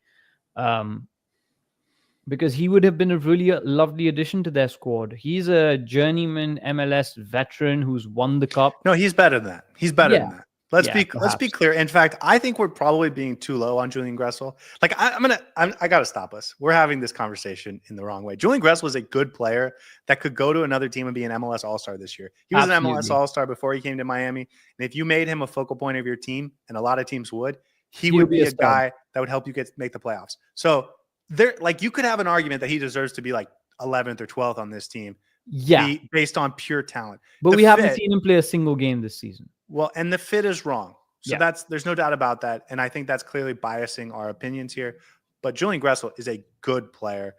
S2: Because he would have been a really lovely addition to their squad. He's a journeyman MLS veteran who's won the cup.
S1: No, he's better than that. He's better than that. Let's be clear. In fact, I think we're probably being too low on Julian Gressel. Like I got to stop us. We're having this conversation in the wrong way. Julian Gressel was a good player that could go to another team and be an MLS All-Star this year. He was an MLS All-Star before he came to Miami. And if you made him a focal point of your team, and a lot of teams would, he would be a guy that would help you make the playoffs. So there, like, you could have an argument that he deserves to be like 11th or 12th on this team. Yeah, based on pure talent.
S2: But we haven't seen him play a single game this season.
S1: Well, and the fit is wrong. So there's no doubt about that. And I think that's clearly biasing our opinions here. But Julian Gressel is a good player.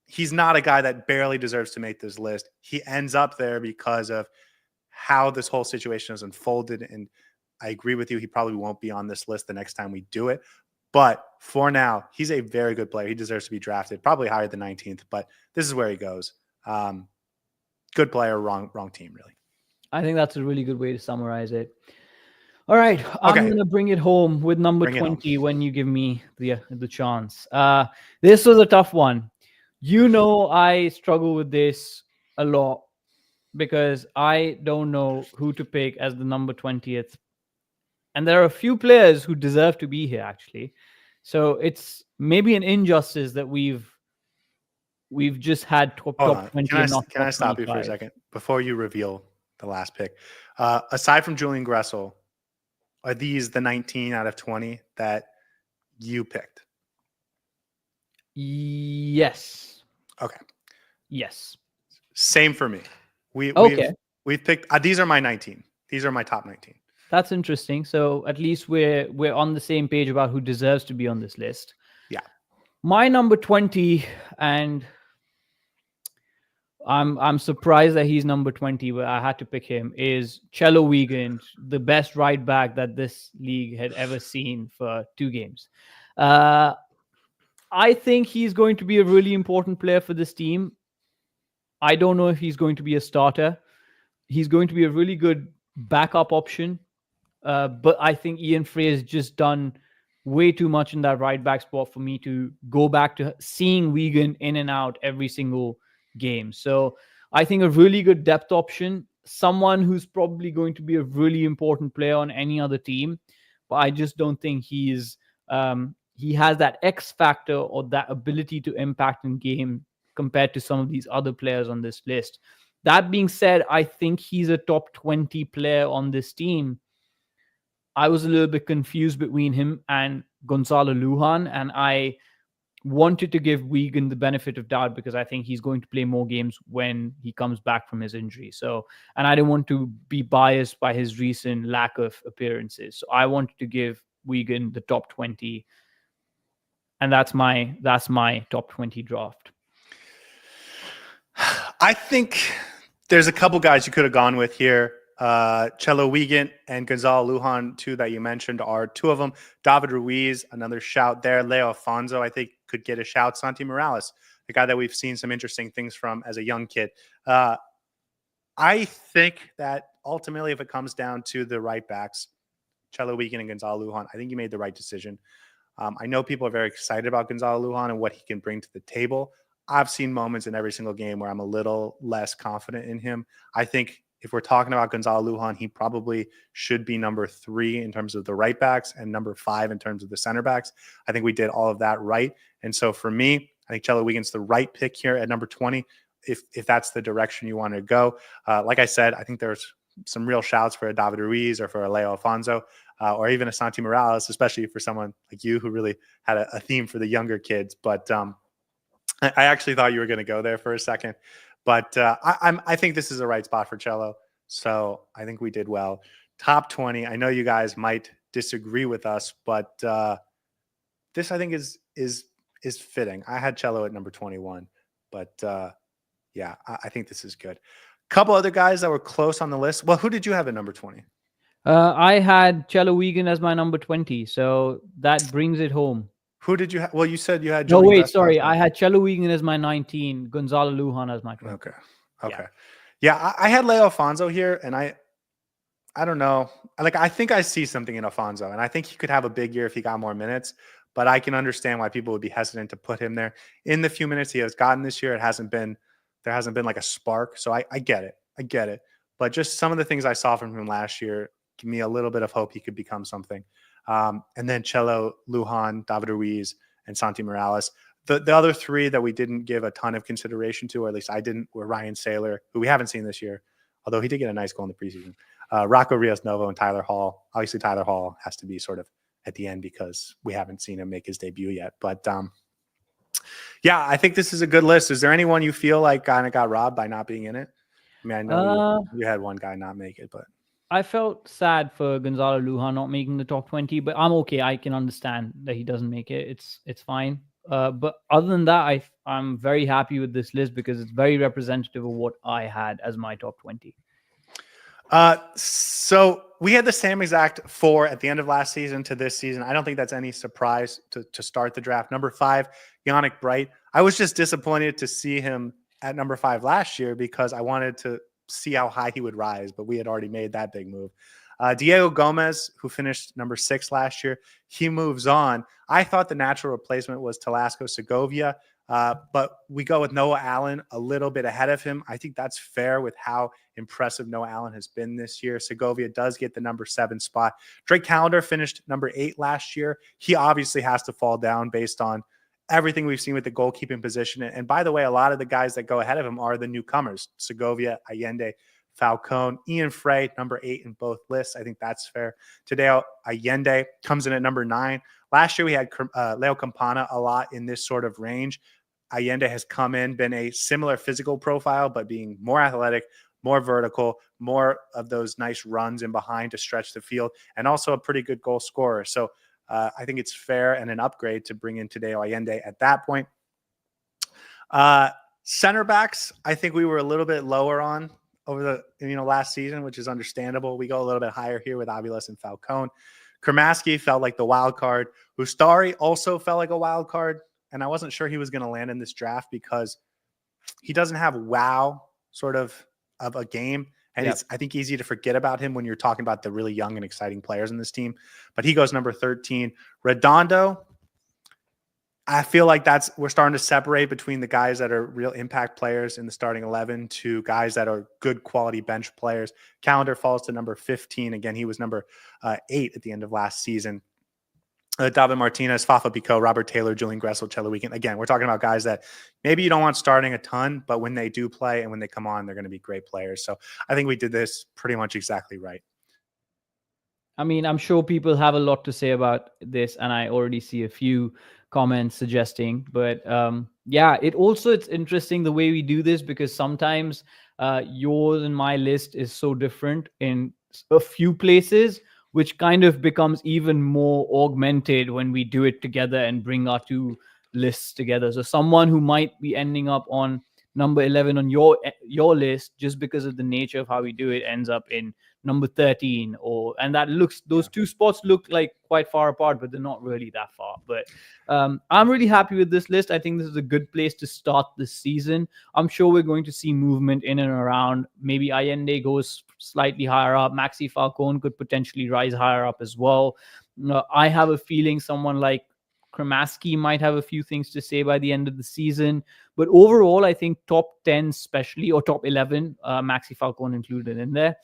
S1: He's not a guy that barely deserves to make this list. He ends up there because of how this whole situation has unfolded. And I agree with you. He probably won't be on this list the next time we do it. But for now, he's a very good player. He deserves to be drafted, probably higher than 19th. But this is where he goes. Good player, wrong team, really.
S2: I think that's a really good way to summarize it. All right, I'm going to bring it home with number 20 when you give me the chance. This was a tough one. You know, I struggle with this a lot because I don't know who to pick as the number 20th. And there are a few players who deserve to be here, actually. So it's maybe an injustice that we've just had top 20.
S1: Can I stop you for a second before you reveal the last pick? Aside from Julian Gressel, are these the 19 out of 20 that you picked?
S2: Yes.
S1: Okay.
S2: Yes.
S1: Same for me. We've picked. These are my 19. These are my top 19.
S2: That's interesting. So at least we're on the same page about who deserves to be on this list.
S1: Yeah.
S2: My number 20, and I'm surprised that he's number 20, but I had to pick him, is Cello Wiegand, the best right back that this league had ever seen for 2 games. I think he's going to be a really important player for this team. I don't know if he's going to be a starter. He's going to be a really good backup option. But I think Ian Frey has just done way too much in that right back spot for me to go back to seeing Wiegand in and out every single game. So I think a really good depth option, someone who's probably going to be a really important player on any other team, but I just don't think he has that X factor or that ability to impact in game compared to some of these other players on this list. That being said, I think he's a top 20 player on this team. I was a little bit confused between him and Gonzalo Lujan, and I wanted to give Wigan the benefit of doubt because I think he's going to play more games when he comes back from his injury. So, and I didn't want to be biased by his recent lack of appearances. So I wanted to give Wigan the top 20, and that's my top 20 draft.
S1: I think there's a couple guys you could have gone with here. Chelo Wiegand and Gonzalo Lujan, two that you mentioned, are two of them. David Ruiz, another shout there. Leo Afonso, I think, could get a shout. Santi Morales, the guy that we've seen some interesting things from as a young kid. I think that ultimately, if it comes down to the right backs, Chelo Wiegand and Gonzalo Lujan, I think you made the right decision. I know people are very excited about Gonzalo Lujan and what he can bring to the table. I've seen moments in every single game where I'm a little less confident in him. I think if we're talking about Gonzalo Lujan, he probably should be number 3 in terms of the right backs and number 5 in terms of the center backs. I think we did all of that right. And so for me, I think Chelo Wiegand's the right pick here at number 20, if that's the direction you want to go. Like I said, I think there's some real shouts for a David Ruiz or for a Leo Afonso or even a Santi Morales, especially for someone like you who really had a theme for the younger kids. But I actually thought you were going to go there for a second. But I think this is the right spot for Chelo. So I think we did well. Top 20. I know you guys might disagree with us, but this I think is fitting. I had Chelo at number 21, but yeah, I think this is good. Couple other guys that were close on the list. Well, who did you have at number 20?
S2: I had Chelo Wiegand as my number 20, so that brings it home.
S1: Who did you have? Well, you said you had.
S2: No, wait, sorry. I had Chelo Wiegand as my 19, Gonzalo Lujan as my 20.
S1: Okay. Yeah, I had Leo Afonso here, and I don't know. I think I see something in Afonso, and I think he could have a big year if he got more minutes. But I can understand why people would be hesitant to put him there. In the few minutes he has gotten this year, there hasn't been like a spark. So I get it. But just some of the things I saw from him last year give me a little bit of hope he could become something. And then Chelo, Lujan, David Ruiz, and Santi Morales. The other 3 that we didn't give a ton of consideration to, or at least I didn't, were Ryan Saylor, who we haven't seen this year, although he did get a nice goal in the preseason. Rocco Rios Novo and Tyler Hall. Obviously, Tyler Hall has to be sort of at the end because we haven't seen him make his debut yet. But yeah, I think this is a good list. Is there anyone you feel like kind of got robbed by not being in it? I mean, I know you had one guy not make it, but
S2: I felt sad for Gonzalo Lujan not making the top 20, but I'm okay. I can understand that he doesn't make it. It's fine. But other than that, I'm very happy with this list because it's very representative of what I had as my top 20.
S1: So we had the same exact 4 at the end of last season to this season. I don't think that's any surprise to start the draft. Number 5, Yannick Bright. I was just disappointed to see him at number 5 last year because I wanted to see how high he would rise, but we had already made that big move. Diego Gomez, who finished number 6 last year, he moves on. I thought the natural replacement was Telasco Segovia, but we go with Noah Allen a little bit ahead of him. I think that's fair with how impressive Noah Allen has been this year. Segovia does get the number 7 spot. Drake Callender finished number 8 last year. He obviously has to fall down based on everything we've seen with the goalkeeping position. And by the way, a lot of the guys that go ahead of him are the newcomers: Segovia, Allende, Falcone, Ian Frey, number 8 in both lists. I think that's fair. Tadeo Allende comes in at number 9. Last year, we had Leo Campana a lot in this sort of range. Allende has come in, been a similar physical profile, but being more athletic, more vertical, more of those nice runs in behind to stretch the field, and also a pretty good goal scorer. So I think it's fair and an upgrade to bring in Tadeo Allende at that point. Center backs, I think we were a little bit lower on over the last season, which is understandable. We go a little bit higher here with Aviles and Falcone. Kermaski felt like the wild card. Ustari also felt like a wild card, and I wasn't sure he was going to land in this draft because he doesn't have wow sort of a game. And It's, I think, easy to forget about him when you're talking about the really young and exciting players in this team. But he goes number 13. Redondo, I feel like we're starting to separate between the guys that are real impact players in the starting 11 to guys that are good quality bench players. Calendar falls to number 15. Again, he was number 8 at the end of last season. David Martinez, Fafa Pico, Robert Taylor, Julian Gressel, Chelo Weekend. Again, we're talking about guys that maybe you don't want starting a ton, but when they do play and when they come on, they're going to be great players. So I think we did this pretty much exactly right.
S2: I mean, I'm sure people have a lot to say about this, and I already see a few comments suggesting. But yeah, it's interesting the way we do this, because sometimes yours and my list is so different in a few places, which kind of becomes even more augmented when we do it together and bring our two lists together. So someone who might be ending up on number 11 on your list, just because of the nature of how we do it, ends up in number 13, and those two spots look like quite far apart, but they're not really that far. But I'm really happy with this list. I think this is a good place to start this season. I'm sure we're going to see movement in and around. Maybe Allende goes slightly higher up. Maxi Falcone could potentially rise higher up as well. I have a feeling someone like Kramaski might have a few things to say by the end of the season. But overall, I think top 10 especially, or top 11, Maxi Falcone included in there,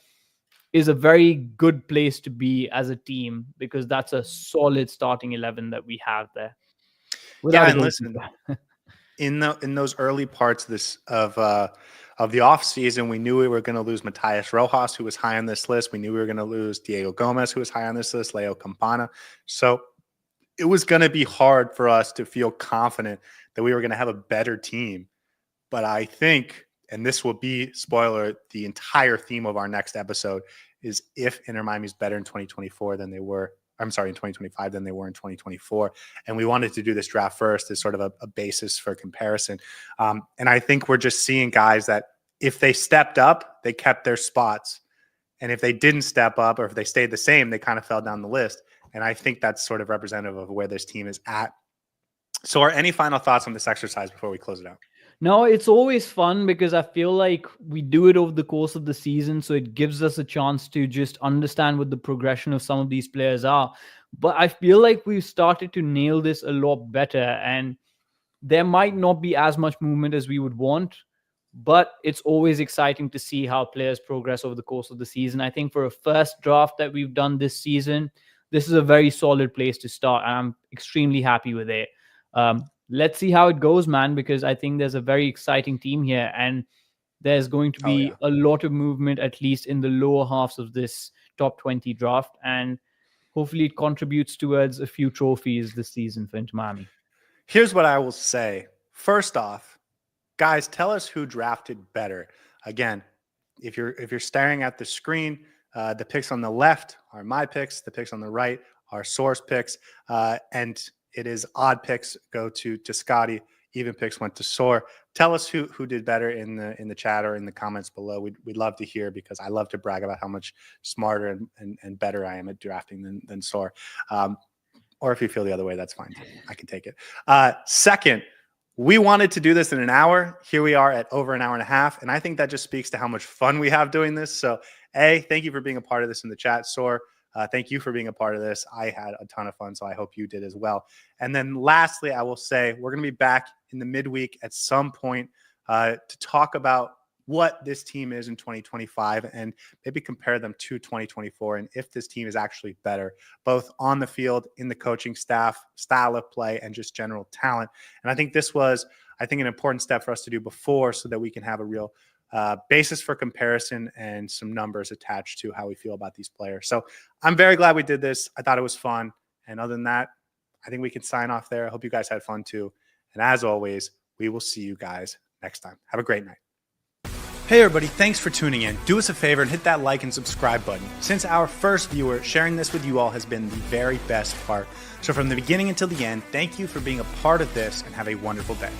S2: is a very good place to be as a team, because that's a solid starting 11 that we have there.
S1: And listen, in those early parts of the off season, we knew we were going to lose Matias Rojas, who was high on this list. We knew we were going to lose Diego Gomez, who was high on this list, Leo Campana. So it was going to be hard for us to feel confident that we were going to have a better team. But I think, and this will be, spoiler, the entire theme of our next episode, is if Inter Miami's better in 2024 than they were, in 2025 than they were in 2024. And we wanted to do this draft first as sort of a basis for comparison. And I think we're just seeing guys that if they stepped up, they kept their spots. And if they didn't step up, or if they stayed the same, they kind of fell down the list. And I think that's sort of representative of where this team is at. So are any final thoughts on this exercise before we close it out?
S2: No, it's always fun, because I feel like we do it over the course of the season. So it gives us a chance to just understand what the progression of some of these players are. But I feel like we've started to nail this a lot better. And there might not be as much movement as we would want, but it's always exciting to see how players progress over the course of the season. I think for a first draft that we've done this season, this is a very solid place to start. And I'm extremely happy with it. Let's see how it goes, man, because I think there's a very exciting team here, and there's going to be a lot of movement, at least in the lower halves of this top 20 draft. And hopefully it contributes towards a few trophies this season for Inter Miami.
S1: Here's what I will say. First off, guys, tell us who drafted better. Again, if you're staring at the screen, the picks on the left are my picks. The picks on the right are Saur's picks. And it is odd picks go to Scotty. Even picks went to Saur. Tell us who did better in the chat or in the comments below. We'd love to hear, because I love to brag about how much smarter and better I am at drafting than Saur. Or if you feel the other way, that's fine too. I can take it. Second, we wanted to do this in an hour. Here we are at over an hour and a half. And I think that just speaks to how much fun we have doing this. So, thank you for being a part of this in the chat, Saur. Thank you for being a part of this. I had a ton of fun, so I hope you did as well. And then lastly, I will say we're going to be back in the midweek at some point to talk about what this team is in 2025 and maybe compare them to 2024, and if this team is actually better, both on the field, in the coaching staff, style of play, and just general talent. And I think this was, an important step for us to do before, so that we can have a real basis for comparison and some numbers attached to how we feel about these players. So I'm very glad we did this. I thought it was fun. And other than that, I think we can sign off there. I hope you guys had fun too. And as always, we will see you guys next time. Have a great night. Hey everybody, thanks for tuning in. Do us a favor and hit that like and subscribe button. Since our first viewer, sharing this with you all has been the very best part. So from the beginning until the end, thank you for being a part of this, and have a wonderful day.